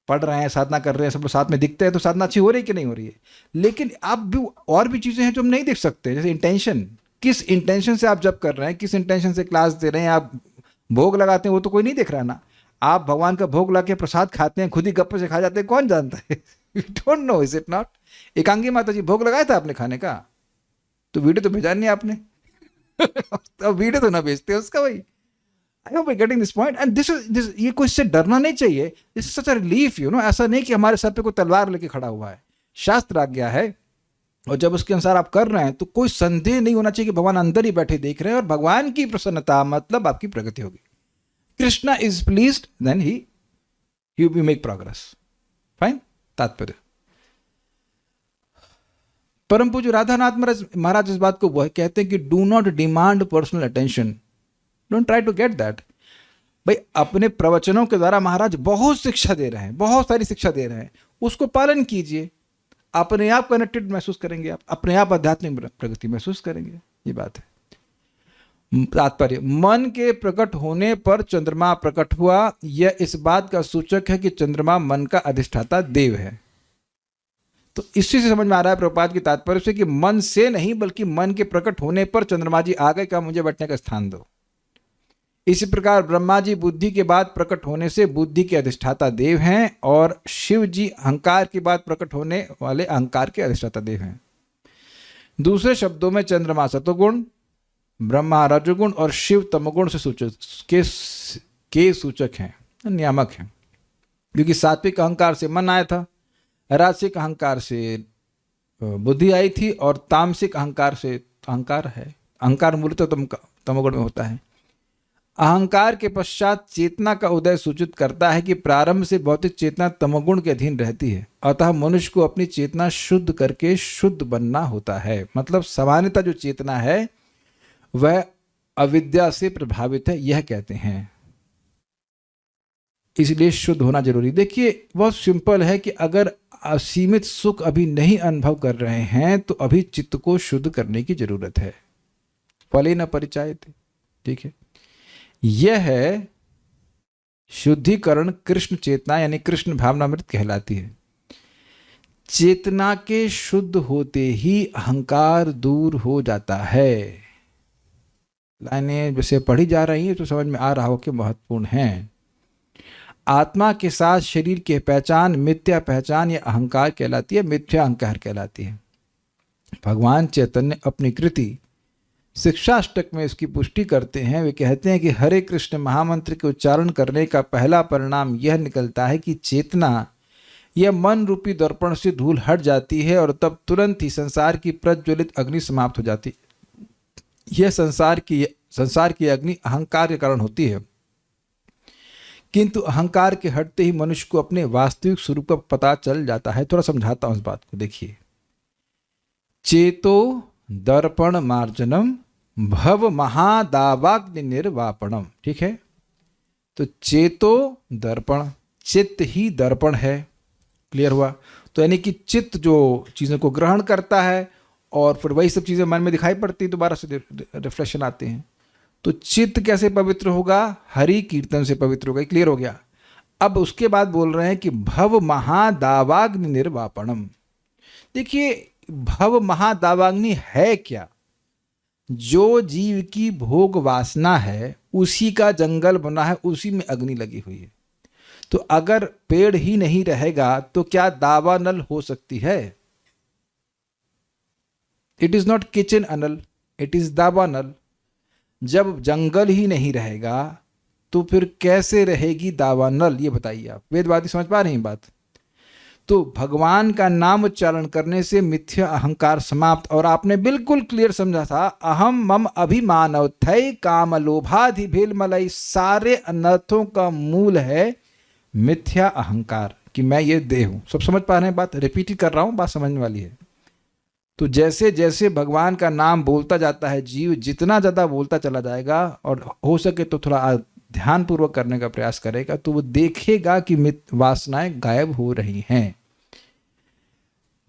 पढ़ रहे हैं, साधना कर रहे हैं, सब लोग साथ में दिखते हैं, तो साधना अच्छी हो रही है कि नहीं हो रही है। लेकिन आप भी और भी चीज़ें हैं जो हम नहीं देख सकते, जैसे इंटेंशन। किस इंटेंशन से आप जब कर रहे हैं, किस इंटेंशन से क्लास दे रहे हैं, आप भोग लगाते हैं, वो तो कोई नहीं देख रहा ना। आप भगवान का भोग ला के प्रसाद खाते हैं, खुद ही गप्पे से खा जाते हैं, कौन जानता है? You don't know, is it not? एकांगी माता जी भोग लगाया था आपने खाने का, तो वीडियो तो भेजा नहीं आपने। तो वीडियो तो ना भेजते उसका भाई। I hope getting this point. And this ये कोई इससे डरना नहीं चाहिए। This is such a relief, you know. ऐसा नहीं कि हमारे सर पे कोई तलवार लेके खड़ा हुआ है। शास्त्र आज्ञा है, और जब उसके अनुसार आप कर रहे हैं तो कोई संदेह नहीं होना चाहिए कि भगवान अंदर ही बैठे देख रहे हैं, और भगवान की प्रसन्नता मतलब आपकी प्रगति होगी। कृष्णा इज प्लीज्ड, देन ही यू मेक प्रोग्रेस। फाइन। तात्पर्य, परम पूज्य राधानाथ महाराज इस बात को वह कहते हैं कि do not demand personal attention, don't try to get that. भाई अपने प्रवचनों के द्वारा महाराज बहुत शिक्षा दे रहे हैं, बहुत सारी शिक्षा दे रहे हैं, उसको पालन कीजिए। अपने आप कनेक्टेड महसूस करेंगे, आप अपने आप आध्यात्मिक प्रगति महसूस करेंगे। ये बात है। तात्पर्य, मन के प्रकट होने पर चंद्रमा प्रकट हुआ, यह इस बात का सूचक है कि चंद्रमा मन का अधिष्ठाता देव है। तो इसी से समझ में आ रहा है प्रभुपाद की तात्पर्य से कि मन से नहीं बल्कि मन के प्रकट होने पर चंद्रमा जी आ गए, क्या मुझे बैठने का स्थान दो। इसी प्रकार ब्रह्मा जी बुद्धि के बाद प्रकट होने से बुद्धि के अधिष्ठाता देव हैं, और शिव जी अहंकार के बाद प्रकट होने वाले अहंकार के अधिष्ठाता देव हैं। दूसरे शब्दों में चंद्रमा सतोगुण, ब्रह्मा रजोगुण और शिव तमोगुण से के सूचक हैं, नियामक हैं। क्योंकि सात्विक अहंकार से मन आया था, राजसिक अहंकार से बुद्धि आई थी, और तामसिक अहंकार से अहंकार है। अहंकार मूलतः तमोगुण में होता है। अहंकार के पश्चात चेतना का उदय सूचित करता है कि प्रारंभ से भौतिक चेतना तमोगुण के अधीन रहती है, अतः मनुष्य को अपनी चेतना शुद्ध करके शुद्ध बनना होता है। मतलब सामान्यतः जो चेतना है वह अविद्या से प्रभावित है, यह कहते हैं, इसलिए शुद्ध होना जरूरी। देखिए बहुत सिंपल है कि अगर असीमित सुख अभी नहीं अनुभव कर रहे हैं तो अभी चित्त को शुद्ध करने की जरूरत है। फले न परिचायते, ठीक है। यह है शुद्धिकरण कृष्ण चेतना यानी कृष्ण भावनामृत कहलाती है। चेतना के शुद्ध होते ही अहंकार दूर हो जाता है। लाइनें जैसे पढ़ी जा रही हैं तो समझ में आ रहा हो कि महत्वपूर्ण हैं। आत्मा के साथ शरीर की पहचान मिथ्या पहचान या अहंकार कहलाती है, मिथ्या अहंकार कहलाती है। भगवान चैतन्य अपनी कृति शिक्षाष्टक में इसकी पुष्टि करते हैं। वे कहते हैं कि हरे कृष्ण महामंत्र के उच्चारण करने का पहला परिणाम यह निकलता है कि चेतना यह मन रूपी दर्पण से धूल हट जाती है, और तब तुरंत ही संसार की प्रज्वलित अग्नि समाप्त हो जाती है। यह संसार की अग्नि अहंकार के कारण होती है, किंतु अहंकार के हटते ही मनुष्य को अपने वास्तविक स्वरूप का पता चल जाता है। थोड़ा समझाता हूं इस बात को। देखिए, चेतो दर्पण मार्जनम भव महादावाग्नि निर्वापणम, ठीक है। तो चेतो दर्पण, चित्त ही दर्पण है। क्लियर हुआ? तो यानी कि चित्त जो चीज़ों को ग्रहण करता है और फिर वही सब चीज़ें मन में दिखाई पड़ती हैं, दोबारा से रिफ्लेक्शन आते हैं। तो चित्त कैसे पवित्र होगा? हरि कीर्तन से पवित्र होगा। क्लियर हो गया? अब उसके बाद बोल रहे हैं कि भव महादावाग्नि निर्वापणम। देखिए, भव महादावाग्नि है क्या? जो जीव की भोग वासना है उसी का जंगल बना है, उसी में अग्नि लगी हुई है। तो अगर पेड़ ही नहीं रहेगा तो क्या दावानल हो सकती है? It is not kitchen Anal, it is दावानल। जब जंगल ही नहीं रहेगा तो फिर कैसे रहेगी दावानल? ये बताइए आप। वेदवादी समझ पा रहे हैं बात? तो भगवान का नाम उच्चारण करने से मिथ्या अहंकार समाप्त। और आपने बिल्कुल क्लियर समझा था, अहम मम अभिमानव थय काम लोभाधि भेल मलय। सारे अनर्थों का मूल है मिथ्या अहंकार, कि मैं ये देह हूं। सब समझ पा रहे हैं बात? रिपीट कर रहा हूं, बात समझने वाली है। तो जैसे जैसे भगवान का नाम बोलता जाता है, जीव जितना ज़्यादा बोलता चला जाएगा और हो सके तो थोड़ा ध्यानपूर्वक करने का प्रयास करेगा, तो वो देखेगा कि वासनाएं गायब हो रही हैं।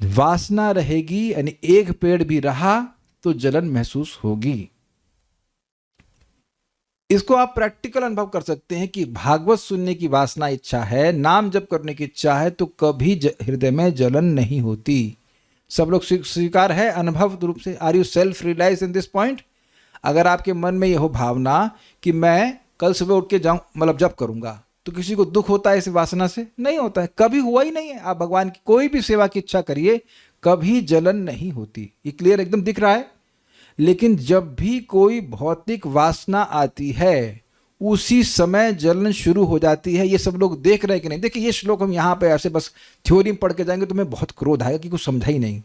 वासना रहेगी, यानी एक पेड़ भी रहा तो जलन महसूस होगी। इसको आप प्रैक्टिकल अनुभव कर सकते हैं कि भागवत सुनने की वासना इच्छा है, नाम जप करने की इच्छा है, तो कभी हृदय में जलन नहीं होती। सब लोग स्वीकार है अनुभव रूप से? Are you self realize in this point? अगर आपके मन में यह हो भावना कि मैं कल सुबह उठ के जाऊं, मतलब जप करूंगा, तो किसी को दुख होता है इस वासना से? नहीं होता है, कभी हुआ ही नहीं है। आप भगवान की कोई भी सेवा की इच्छा करिए, कभी जलन नहीं होती। ये क्लियर एकदम दिख रहा है? लेकिन जब भी कोई भौतिक वासना आती है, उसी समय जलन शुरू हो जाती है। ये सब लोग देख रहे हैं कि नहीं? देखिए, ये श्लोक हम यहाँ पे ऐसे बस थ्योरी में पढ़ के जाएंगे तो हमें बहुत क्रोध आएगा कि कुछ समझा ही नहीं।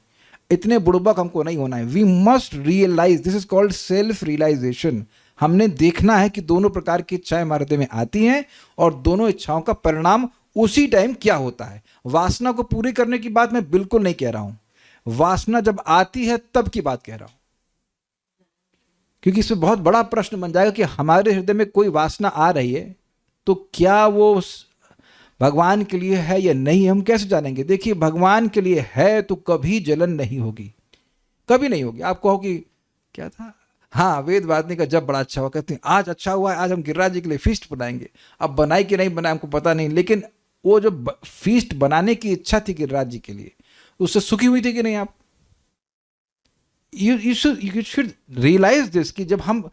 इतने बुड़बक हमको नहीं होना है। We must realize, this is called self realization. हमने देखना है कि दोनों प्रकार की इच्छाएं हमारे हृदय में आती हैं और दोनों इच्छाओं का परिणाम उसी टाइम क्या होता है। वासना को पूरी करने की बात मैं बिल्कुल नहीं कह रहा हूं, वासना जब आती है तब की बात कह रहा हूं। क्योंकि इसमें बहुत बड़ा प्रश्न बन जाएगा कि हमारे हृदय में कोई वासना आ रही है तो क्या वो भगवान के लिए है या नहीं, हम कैसे जानेंगे? देखिए, भगवान के लिए है तो कभी जलन नहीं होगी, कभी नहीं होगी। आप कहो कि क्या था, हाँ, वेद वादनी का जब बड़ा अच्छा हुआ, कहते हैं आज अच्छा हुआ है, आज हम गिरिराज जी के लिए फीस्ट बनाएंगे। अब बनाई कि नहीं बनाए हमको पता नहीं, लेकिन वो जो फीस्ट बनाने की इच्छा थी गिरिराज जी के लिए, उससे सुखी हुई थी कि नहीं आप? यू शुड रियलाइज दिस कि जब हम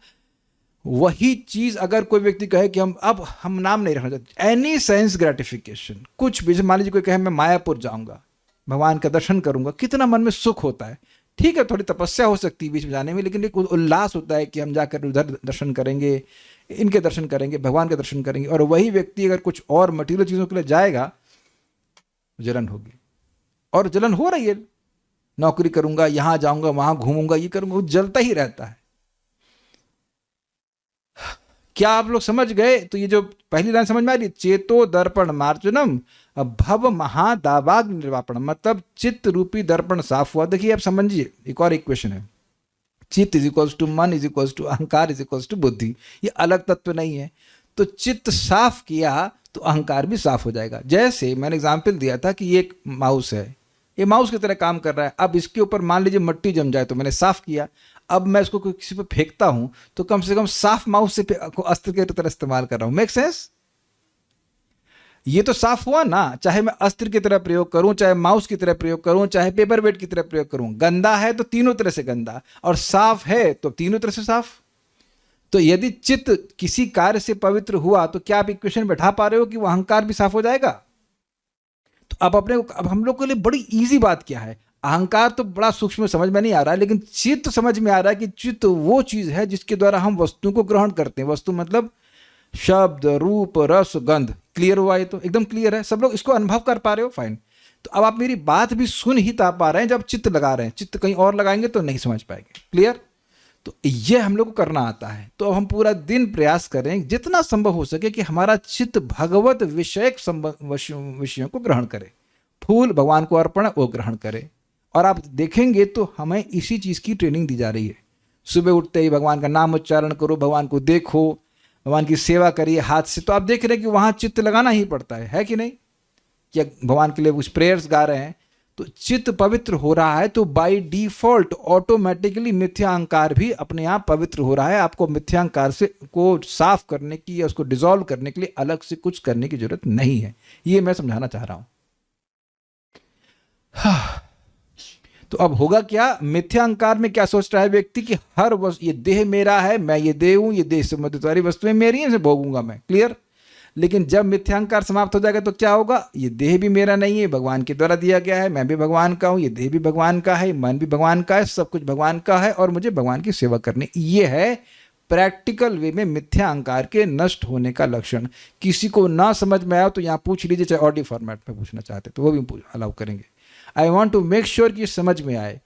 वही चीज, अगर कोई व्यक्ति कहे कि हम नाम नहीं रखना चाहते, एनी सेंस ग्रेटिफिकेशन, कुछ भी, मान लीजिए कोई कहे मैं मायापुर जाऊंगा, भगवान का दर्शन करूंगा, कितना मन में सुख होता है। ठीक है, थोड़ी तपस्या हो सकती है बीच में जाने में, लेकिन एक उल्लास होता है कि हम जाकर उधर दर्शन करेंगे, इनके दर्शन करेंगे, भगवान के दर्शन करेंगे। और वही व्यक्ति अगर कुछ और मटीरियल चीजों के लिए जाएगा, जलन होगी। और जलन हो रही है, नौकरी करूंगा, यहां जाऊंगा, वहां घूमूंगा, ये करूंगा, वो जलता ही रहता है। क्या आप लोग समझ गए? तो ये जो पहली लाइन समझ में आ रही, चेतो दर्पण मार्जनम भव महादावाग निर्वापण, मतलब चित्त रूपी दर्पण साफ हुआ। देखिए, आप समझिए, एक और इक्वेशन है, चित्त इज इक्वल्स टू मन इज इक्वल्स टू अहंकार इज इक्वल्स टू बुद्धि। ये अलग तत्व नहीं है। तो चित्त साफ किया तो अहंकार भी साफ हो जाएगा। जैसे मैंने एग्जाम्पल दिया था कि ये एक माउस है, ये माउस की तरह काम कर रहा है। अब इसके ऊपर मान लीजिए मट्टी जम जाए, तो मैंने साफ किया, अब मैं इसको किसी पर फेंकता हूं तो कम से कम साफ माउस से अस्त्र की तरह इस्तेमाल कर रहा हूं। Make sense? ये तो साफ हुआ ना, चाहे मैं अस्त्र की तरह प्रयोग करूं, चाहे माउस की तरह प्रयोग करूं, चाहे पेपर वेट की तरह प्रयोग करूं। गंदा है तो तीनों तरह से गंदा, और साफ है तो तीनों तरह से साफ। तो यदि चित्त किसी कार्य से पवित्र हुआ तो क्या आप इक्वेशन बैठा पा रहे हो कि वो अहंकार भी साफ हो जाएगा? तो अब हम लोग के लिए बड़ी इजी बात क्या है, अहंकार तो बड़ा सूक्ष्म समझ में नहीं आ रहा है, लेकिन चित्त समझ में आ रहा है कि चित्त वो चीज है जिसके द्वारा हम वस्तु को ग्रहण करते हैं। वस्तु मतलब शब्द, रूप, रस, गंध। क्लियर हुआ? ये तो एकदम क्लियर है, सब लोग इसको अनुभव कर पा रहे हो? फाइन। तो अब आप मेरी बात भी सुन ही पा रहे हैं। जब चित्त लगा रहे हैं, चित्त कहीं और लगाएंगे तो नहीं समझ पाएंगे। क्लियर? तो ये हम लोग को करना आता है। तो अब हम पूरा दिन प्रयास करें जितना संभव हो सके कि हमारा चित्त भगवत विषयक विषयों को ग्रहण करे। फूल भगवान को अर्पण है, वो ग्रहण करे। और आप देखेंगे तो हमें इसी चीज की ट्रेनिंग दी जा रही है। सुबह उठते ही भगवान का नाम उच्चारण करो, भगवान को देखो, भगवान की सेवा करिए हाथ से। तो आप देख रहे हैं कि वहां चित्त लगाना ही पड़ता है कि नहीं? या भगवान के लिए कुछ प्रेयर्स गा रहे हैं तो चित्त पवित्र हो रहा है, तो बाय डिफॉल्ट ऑटोमेटिकली मिथ्या अहंकार भी अपने आप पवित्र हो रहा है। आपको मिथ्या अहंकार से को साफ करने की या उसको डिसॉल्व करने के लिए अलग से कुछ करने की जरूरत नहीं है। ये मैं समझाना चाह रहा हूं। तो अब होगा क्या? मिथ्या अहंकार में क्या सोच रहा है व्यक्ति कि हर वस्तु, ये देह मेरा है, मैं ये देह हूं, ये देह संबंधित सारी वस्तुएं मेरी हैं, इसे भोगूंगा मैं। क्लियर? लेकिन जब मिथ्या अहंकार समाप्त हो जाएगा तो क्या होगा? ये देह भी मेरा नहीं है, भगवान के द्वारा दिया गया है, मैं भी भगवान का हूं, ये देह भी भगवान का है, मन भी भगवान का है, सब कुछ भगवान का है और मुझे भगवान की सेवा करनी। ये है प्रैक्टिकल वे में मिथ्या अहंकार के नष्ट होने का लक्षण। किसी को ना समझ में आया तो यहाँ पूछ लीजिए, चाहे ऑडियो फॉर्मेट में पूछना चाहते तो वो भी अलाउ करेंगे। I want to make sure कि समझ में आए।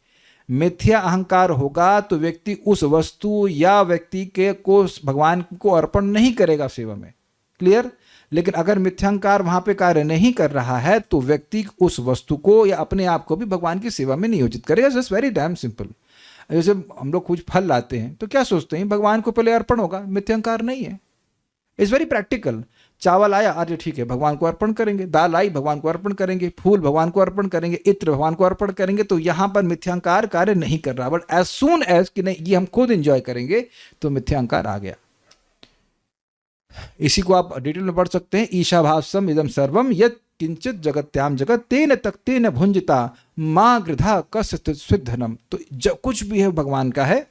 मिथ्या अहंकार होगा तो व्यक्ति उस वस्तु या व्यक्ति के को भगवान को अर्पण नहीं करेगा सेवा में। क्लियर? लेकिन अगर मिथ्यांकार वहां पे कार्य नहीं कर रहा है तो व्यक्ति उस वस्तु को या अपने आप को भी भगवान की सेवा में नियोजित करेगा। Just very dam simple. जैसे हम लोग कुछ फल लाते हैं तो क्या सोचते हैं? भगवान को पहले अर्पण होगा, मिथ्यांकार नहीं है। It's very practical. चावल आया, अरे ठीक है भगवान को अर्पण करेंगे, दाल आई भगवान को अर्पण करेंगे, फूल भगवान को अर्पण करेंगे, इत्र भगवान को अर्पण करेंगे। तो यहां पर मिथ्यांकार कार्य नहीं कर रहा। बट एज सून एज कि नहीं ये हम खुद एंजॉय करेंगे तो मिथ्यांकार आ गया। इसी को आप डिटेल में पढ़ सकते हैं। ईशाभासम इदम सर्वम यत् किंचित जगत्याम जगत तेन तक्तेन भुंजिता माँ गृधा कस्य सिद्धनम। तो कुछ भी है भगवान का है,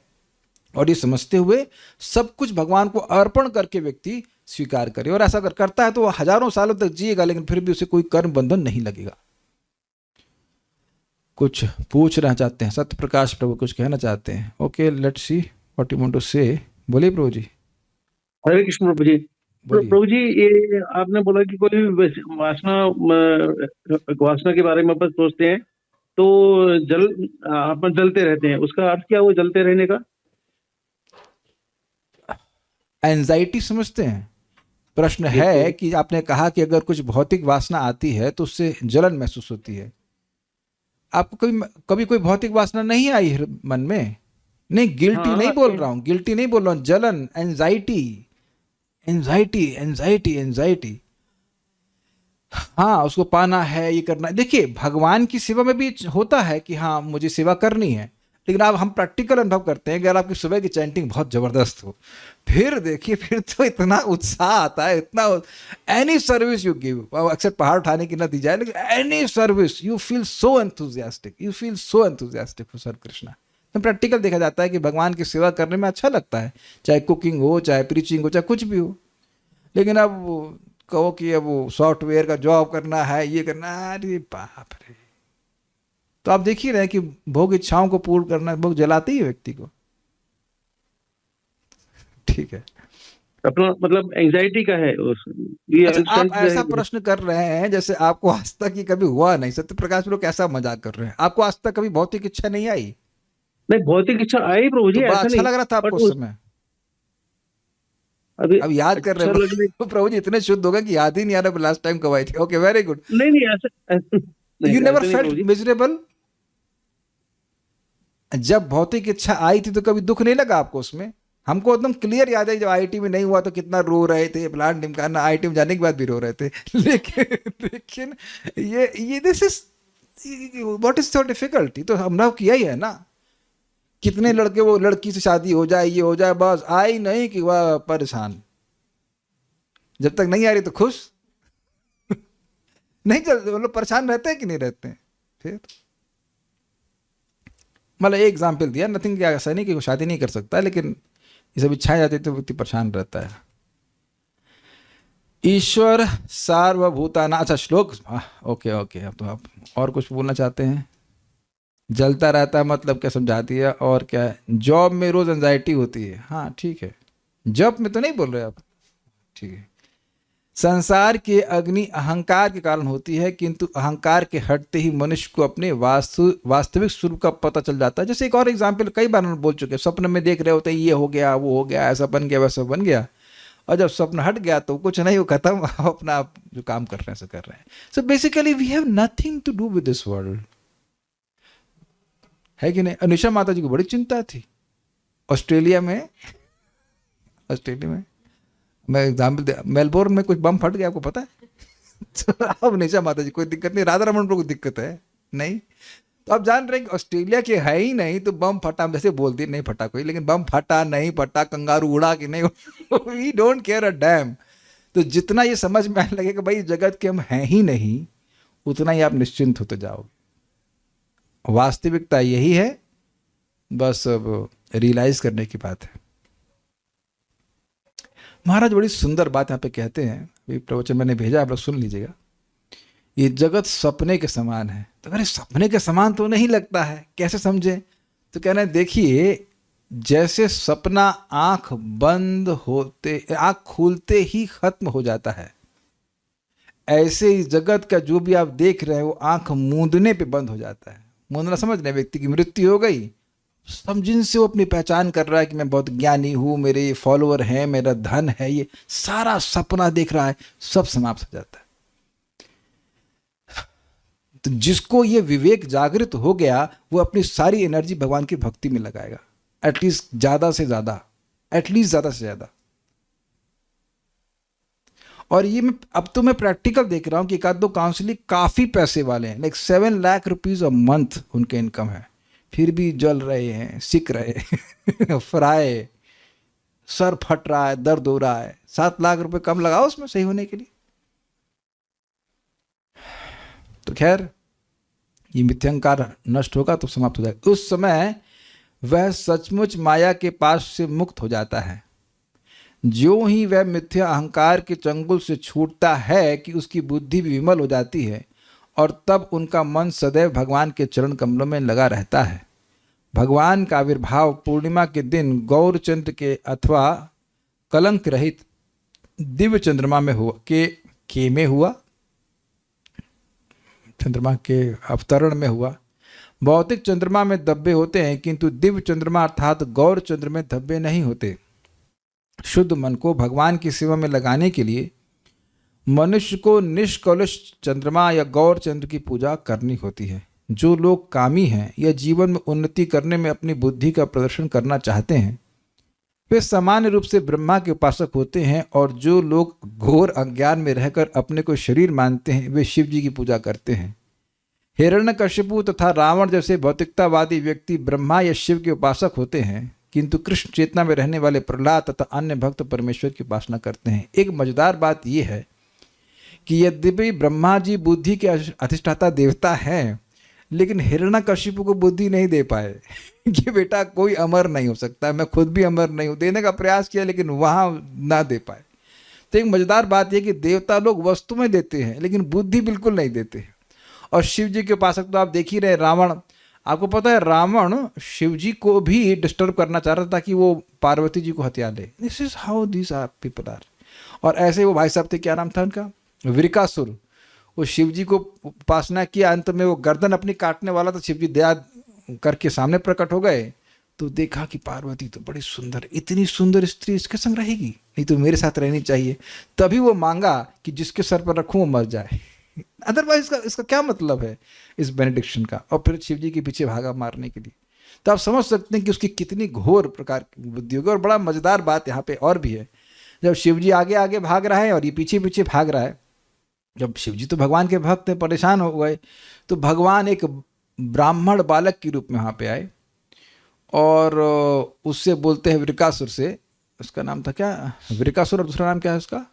और ये समझते हुए सब कुछ भगवान को अर्पण करके व्यक्ति स्वीकार करे, और ऐसा अगर करता है तो वो हजारों सालों तक जिएगा, लेकिन फिर भी उसे कोई कर्म बंधन नहीं लगेगा। कुछ पूछना चाहते हैं सत्य प्रकाश प्रभु, कुछ कहना चाहते हैं? Okay, let's see what you want to say. बोलिए प्रभु जी। हरे कृष्ण प्रभु जी। बोलिए। प्रभु जी, ये आपने बोला कि कोई भी वासना के बारे में अपन सोचते हैं तो अपन जलते रहते हैं, उसका अर्थ क्या हुआ जलते रहने का? एंजाइटी समझते हैं? प्रश्न है कि आपने कहा कि अगर कुछ भौतिक वासना आती है तो उससे जलन महसूस होती है। आपको कभी कोई भौतिक वासना नहीं आई है मन में? नहीं, गिल्टी नहीं बोल रहा हूं, गिल्टी नहीं बोल रहा हूं, जलन, एंजाइटी, एंजाइटी, एंजाइटी, एंजाइटी। हाँ, उसको पाना है, ये करना है। देखिए, भगवान की सेवा में भी होता है कि हाँ मुझे सेवा करनी है, लेकिन अब हम प्रैक्टिकल अनुभव करते हैं। अगर आपकी सुबह की चैंटिंग बहुत जबरदस्त हो, फिर देखिए, फिर तो इतना उत्साह आता है, इतना एनी सर्विस यू गिव, अक्सर पहाड़ उठाने की ना दी जाए, लेकिन any service you feel so enthusiastic, you feel so enthusiastic for सर्व कृष्णा। तो प्रैक्टिकल देखा जाता है कि भगवान की सेवा करने में अच्छा लगता है, चाहे कुकिंग हो, चाहे प्रीचिंग हो, चाहे कुछ भी हो। लेकिन अब कहो कि अब सॉफ्टवेयर का जॉब करना है, ये करना है, अरे बाप रे। तो आप देख ही रहे हैं कि भोग इच्छाओं को पूर्ण करना भोग जलाते ही व्यक्ति को। ठीक है, अपना मतलब एंजाइटी का है ये। अच्छा, आप ऐसा प्रश्न कर रहे हैं जैसे आपको आज तक ये कभी हुआ नहीं। सत्य प्रकाश लोग कैसा मजाक कर रहे हैं? आपको आज तक कभी भौतिक इच्छा नहीं आई? नहीं, भौतिक इच्छा आई प्रभु जी, तो बड़ा ऐसा अच्छा नहीं, लग रहा था आपको उस समय? अभी अब याद कर रहे हैं तो प्रभु जी इतने शुद्ध हो गए कि याद ही नहीं आ रहा लास्ट टाइम कब आई थी। Okay, very good. नहीं नहीं, ऐसा यू नेवर फेल्ट मिजरेबल? जब भौतिक इच्छा आई थी तो कभी दुख नहीं लगा आपको उसमें? हमको एकदम क्लियर याद है जब आईआईटी में नहीं हुआ तो कितना रो रहे थे, प्लान निकालना, आईआईटी में जाने के बाद भी रो रहे थे। लेकिन ये this is what is so difficult. तो हमने किया ही है ना। कितने लड़के, वो लड़की से शादी हो जाए, ये हो जाए, बस आई नहीं कि वह परेशान। जब तक नहीं आ रही तो खुश नहीं, मतलब परेशान रहते हैं कि नहीं रहते हैं? फिर मतलब एक एग्जाम्पल दिया, नथिंग, क्या ऐसा नहीं कि वो शादी नहीं कर सकता, लेकिन ये सब इच्छाएं जाती तो व्यक्ति परेशान रहता है। ईश्वर सार्वभूताना, अच्छा श्लोक, ओके ओके। अब तो आप और कुछ बोलना चाहते हैं? जलता रहता है मतलब क्या समझा दिया। और क्या है? जॉब में रोज एंजाइटी होती है, हाँ ठीक है, जॉब में तो नहीं बोल रहे आप, ठीक है। संसार की अग्नि अहंकार के कारण होती है, किंतु अहंकार के हटते ही मनुष्य को अपने वास्तविक स्वरूप का पता चल जाता है। जैसे एक और एग्जाम्पल कई बार हम बोल चुके हैं, स्वप्न में देख रहे होते हैं ये हो गया, वो हो गया, ऐसा बन गया, वैसा बन गया, और जब स्वप्न हट गया तो कुछ नहीं, वो खत्म, अपना आप जो काम कर रहे हैं सो कर रहे हैं। So basically we have nothing to do with this world, है कि नहीं? अनुषा माता जी को बड़ी चिंता थी ऑस्ट्रेलिया में मैं एग्जाम्पल मेलबोर्न में कुछ बम फट गया, आपको पता है? तो अब निशा माता जी कोई दिक्कत नहीं, राधा रमन को कोई दिक्कत है नहीं। तो आप जान रहे हैं कि ऑस्ट्रेलिया के है ही नहीं, तो बम फटा, जैसे बोलती नहीं फटा कोई, लेकिन बम फटा नहीं फटा, कंगारू उड़ा कि नहीं, we don't care a damn. तो जितना ये समझ में आने लगेगा भाई जगत के हम हैं ही नहीं, उतना ही आप निश्चिंत होते जाओगे। वास्तविकता यही है, बस अब रियलाइज करने की बात है। महाराज बड़ी सुंदर बात यहाँ पे कहते हैं, अभी प्रवचन मैंने भेजा, आप लोग सुन लीजिएगा। ये जगत सपने के समान है। तो अरे सपने के समान तो नहीं लगता है, कैसे समझे? तो कहना है, देखिए जैसे सपना आंख बंद होते, आंख खुलते ही खत्म हो जाता है, ऐसे ही जगत का जो भी आप देख रहे हैं वो आंख मूंदने पे बंद हो जाता है। मूंदना समझ रहे हैं? व्यक्ति की मृत्यु हो गई, सब जिनसे वो अपनी पहचान कर रहा है कि मैं बहुत ज्ञानी हूँ, मेरे फॉलोअर हैं, मेरा धन है, ये सारा सपना देख रहा है, सब समाप्त हो जाता है। तो जिसको ये विवेक जागृत हो गया, वो अपनी सारी एनर्जी भगवान की भक्ति में लगाएगा, एटलीस्ट ज़्यादा से ज़्यादा, एटलीस्ट ज़्यादा से ज़्यादा। और ये अब तो मैं प्रैक्टिकल देख रहा हूँ कि एक आध दो काउंसलिंग काफ़ी पैसे वाले हैं, like 7 lakh rupees a month उनके इनकम है, फिर भी जल रहे हैं, सिक रहे हैं, फ्राई, सर फट रहा है, दर्द हो रहा है, 7 लाख रुपए कम लगाओ उसमें सही होने के लिए। तो खैर ये मिथ्यांकार नष्ट होगा तो समाप्त हो जाएगा। उस समय वह सचमुच माया के पास से मुक्त हो जाता है। ज्यों ही वह मिथ्या अहंकार के चंगुल से छूटता है कि उसकी बुद्धि भी विमल हो जाती है और तब उनका मन सदैव भगवान के चरण कमलों में लगा रहता है। भगवान का आविर्भाव पूर्णिमा के दिन गौरचंद्र के अथवा कलंक रहित दिव्य चंद्रमा में हुआ चंद्रमा के अवतरण में हुआ। भौतिक चंद्रमा में धब्बे होते हैं किंतु दिव्य चंद्रमा अर्थात गौर चंद्र में धब्बे नहीं होते। शुद्ध मन को भगवान की सेवा में लगाने के लिए मनुष्य को निष्कलुष चंद्रमा या गौर चंद्र की पूजा करनी होती है। जो लोग कामी हैं या जीवन में उन्नति करने में अपनी बुद्धि का प्रदर्शन करना चाहते हैं वे सामान्य रूप से ब्रह्मा के उपासक होते हैं, और जो लोग घोर अज्ञान में रहकर अपने को शरीर मानते हैं वे शिव जी की पूजा करते हैं। हिरण्यकशिपु तथा रावण जैसे भौतिकतावादी व्यक्ति ब्रह्मा या शिव के उपासक होते हैं, किंतु कृष्ण चेतना में रहने वाले प्रहलाद तथा अन्य भक्त परमेश्वर की उपासना करते हैं। एक मजेदार बात यह है कि यद्यपि ब्रह्मा जी बुद्धि के अधिष्ठाता देवता हैं, लेकिन हिरण्यकशिपु को बुद्धि नहीं दे पाए कि बेटा कोई अमर नहीं हो सकता, मैं खुद भी अमर नहीं हूँ। देने का प्रयास किया लेकिन वहाँ ना दे पाए। तो एक मजेदार बात यह कि देवता लोग वस्तु में देते हैं लेकिन बुद्धि बिल्कुल नहीं देते हैं। और शिव जी के उपासक तो आप देख ही रहे, रावण, आपको पता है रावण शिव जी को भी डिस्टर्ब करना चाह रहा था कि वो पार्वती जी को हत्या ले। This is how this are people are. और ऐसे वो भाई साहब थे, क्या नाम था उनका, वृकासुर। वो शिव जी को उपासना किया, अंत में वो गर्दन अपनी काटने वाला था, शिव जी दया करके सामने प्रकट हो गए तो देखा कि पार्वती तो बड़ी सुंदर, इतनी सुंदर स्त्री इसके संग रहेगी, नहीं तो मेरे साथ रहनी चाहिए। तभी वो मांगा कि जिसके सर पर रखूं वो मर जाए। अदरवाइज इसका क्या मतलब है इस बेनेडिक्शन का। और फिर शिव जी के पीछे भागा मारने के लिए। तो आप समझ सकते हैं कि उसकी कितनी घोर प्रकार की बुद्धि होगी। और बड़ा मजेदार बात यहाँ पे और भी है, जब शिव जी आगे आगे भाग रहा है और ये पीछे पीछे भाग रहा है, जब शिव जी तो भगवान के भक्त हैं, परेशान हो गए, तो भगवान एक ब्राह्मण बालक के रूप में वहाँ पे आए और उससे बोलते हैं वृकासुर से, उसका नाम था क्या, वृकासुर, और दूसरा नाम क्या है उसका,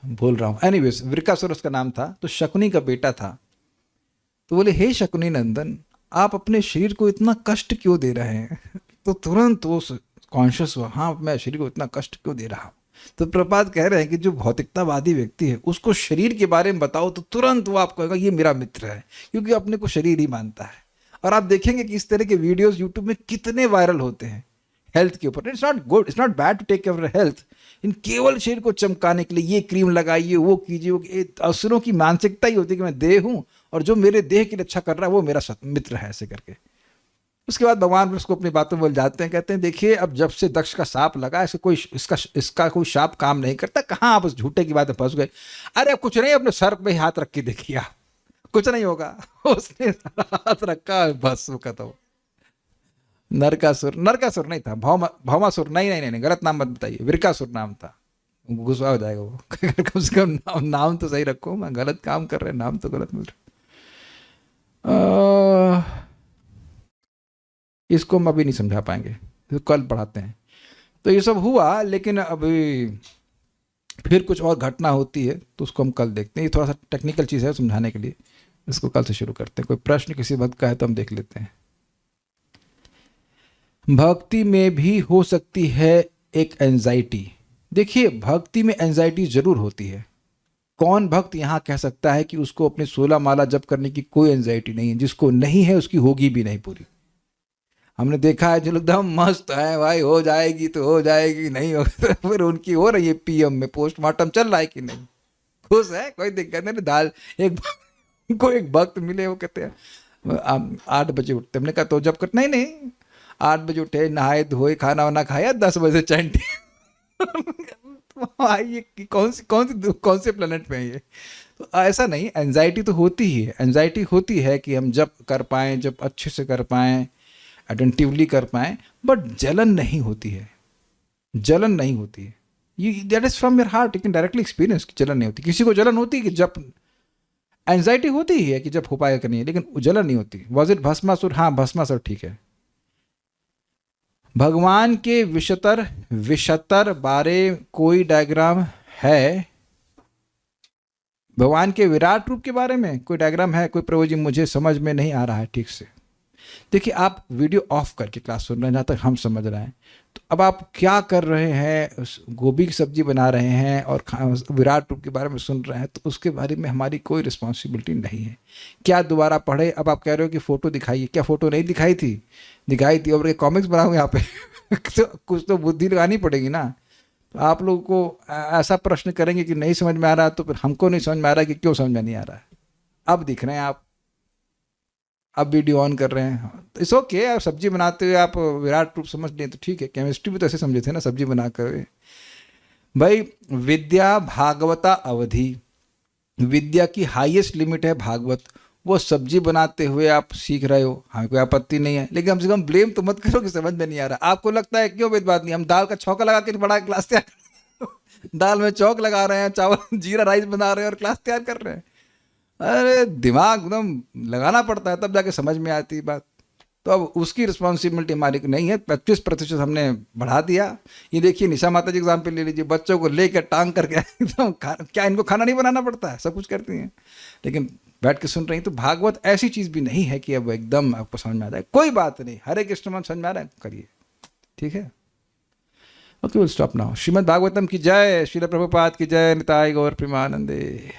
भूल रहा हूँ, एनीवेज वृकासुर उसका नाम था। तो शकुनी का बेटा था। तो बोले हे शकुनी नंदन, आप अपने शरीर को इतना कष्ट क्यों दे रहे हैं। तो तुरंत वो कॉन्शियस हुआ, हाँ मैं शरीर को इतना कष्ट क्यों दे रहा हूँ। तो प्रपात कह रहे हैं कि जो भौतिकतावादी व्यक्ति है उसको शरीर के बारे में बताओ तो तुरंत वो आपको कहेगा ये मेरा मित्र है, क्योंकि अपने को शरीर ही मानता है। और आप देखेंगे कि इस तरह के वीडियोस यूट्यूब में कितने वायरल होते हैं हेल्थ के ऊपर। It's not good, it's not bad to take care of health, इन केवल शरीर को चमकाने के लिए ये क्रीम लगाइए, वो कीजिए, वो असुरों की मानसिकता ही होती है कि मैं देह हूँ और जो मेरे देह के लिए अच्छा कर रहा है वो मेरा मित्र है, ऐसे करके। उसके बाद भगवान उसको अपनी बातों में बोल जाते हैं, कहते हैं देखिए अब जब से दक्ष का साप लगा इसका कोई शाप काम नहीं करता, कहाँ आप उस झूठे की बात में फंस गए। अरे अब कुछ नहीं, अपने सर पे हाथ रख के देखिए, कुछ नहीं होगा। उसने हाथ रखा, बस वो खत्म। नरकासुर नहीं था, भौमासुर, नहीं, गलत नाम मत बताइए, वृकासुर नाम था। गुस्सा हो जाएगा वो। कम से कम नाम तो सही रखो, मैं गलत काम कर रहे, नाम तो गलत मिल रहा। इसको हम अभी नहीं समझा पाएंगे, तो कल पढ़ाते हैं। तो ये सब हुआ, लेकिन अभी फिर कुछ और घटना होती है तो उसको हम कल देखते हैं। ये थोड़ा सा टेक्निकल चीज़ है समझाने के लिए, इसको कल से शुरू करते हैं। कोई प्रश्न किसी भक्त का है तो हम देख लेते हैं। भक्ति में भी हो सकती है एक एंजाइटी। देखिए भक्ति में एंजाइटी जरूर होती है। कौन भक्त यहाँ कह सकता है कि उसको अपने 16 माला जप करने की कोई एंजाइटी नहीं है। जिसको नहीं है उसकी होगी भी नहीं पूरी। हमने देखा है जो लोग एकदम मस्त है, भाई हो जाएगी तो हो जाएगी, नहीं हो तो फिर उनकी हो रही है पीएम में, पोस्टमार्टम चल रहा है कि नहीं, खुश है, कोई दिक्कत नहीं। दाल एक भक्त मिले, वो कहते हैं 8 बजे उठते। हमने कहा तो जब कर, नहीं 8 बजे उठे, नहाए धोए, खाना वाना खाया, 10 बजे चंटी। ये कौन से प्लेनेट पे है ये। तो ऐसा नहीं, एंजाइटी तो होती ही है। एंजाइटी होती है कि हम जब कर पाएँ, जब अच्छे से कर पाएँ, अटेंटिवली कर पाएँ, बट जलन नहीं होती है। जलन नहीं होती है, ये that is from your heart. You can directly experience कि जलन नहीं होती। किसी को जलन होती है कि जब, एंजाइटी होती ही है कि जब हो पाएगा कि नहीं, लेकिन जलन नहीं होती। Was it Bhasmasur? हाँ भस्मासुर ठीक है। भगवान के विशतर बारे कोई डायग्राम है? भगवान के विराट रूप के बारे में कोई डायग्राम है? कोई प्रभु जी मुझे समझ में नहीं आ रहा है ठीक से। देखिए आप वीडियो ऑफ करके क्लास सुन रहे हैं, जहाँ तक हम समझ रहे हैं। तो अब आप क्या कर रहे हैं? गोभी की सब्जी बना रहे हैं और विराट रूप के बारे में सुन रहे हैं, तो उसके बारे में हमारी कोई रिस्पॉन्सिबिलिटी नहीं है। क्या दोबारा पढ़े? अब आप कह रहे हो कि फ़ोटो दिखाइए, क्या फ़ोटो नहीं दिखाई थी? दिखाई थी। और ये कॉमिक्स बनाऊँ यहाँ पे तो कुछ तो बुद्धि लगानी पड़ेगी ना। तो आप लोगों को ऐसा प्रश्न करेंगे कि नहीं समझ में आ रहा, तो फिर हमको नहीं समझ में आ रहा कि क्यों समझ में नहीं आ रहा है। अब दिख रहे हैं आप, अब वीडियो ऑन कर रहे हैं, तो इट्स ओके। आप सब्जी बनाते हुए आप विराट रूप समझ लें तो ठीक है। केमिस्ट्री भी तो ऐसे समझे थे ना, सब्जी बना कर। भाई विद्या भागवता अवधि, विद्या की हाईएस्ट लिमिट है भागवत। वो सब्जी बनाते हुए आप सीख रहे हो, हमें कोई आपत्ति नहीं है, लेकिन कम से कम ब्लेम तो मत करो कि समझ में नहीं आ रहा। आपको लगता है क्यों? बात नहीं, हम दाल का छौंका लगा के बड़ा क्लास तैयार दाल में चौक लगा रहे हैं, चावल जीरा राइस बना रहे हैं और क्लास तैयार कर रहे हैं। अरे दिमाग एकदम लगाना पड़ता है, तब जाके समझ में आती बात। तो अब उसकी रिस्पॉन्सिबिलिटी हमारी नहीं है। 25% हमने बढ़ा दिया। ये देखिए निशा माता जी एग्जाम्पल ले लीजिए, बच्चों को लेकर टांग करके एकदम क्या इनको खाना नहीं बनाना पड़ता है? सब कुछ करती हैं, लेकिन बैठ के सुन रही हैं। तो भागवत ऐसी चीज़ भी नहीं है कि अब एकदम आपको समझ में आ जाए। कोई बात नहीं, हरे कृष्ण मन समझ में आ रहा है, करिए, ठीक है। Okay, will stop now. Shrimad Bhagavatam की जय, श्रील प्रभुपाद की जय, निताय गौर प्रेमानंदे।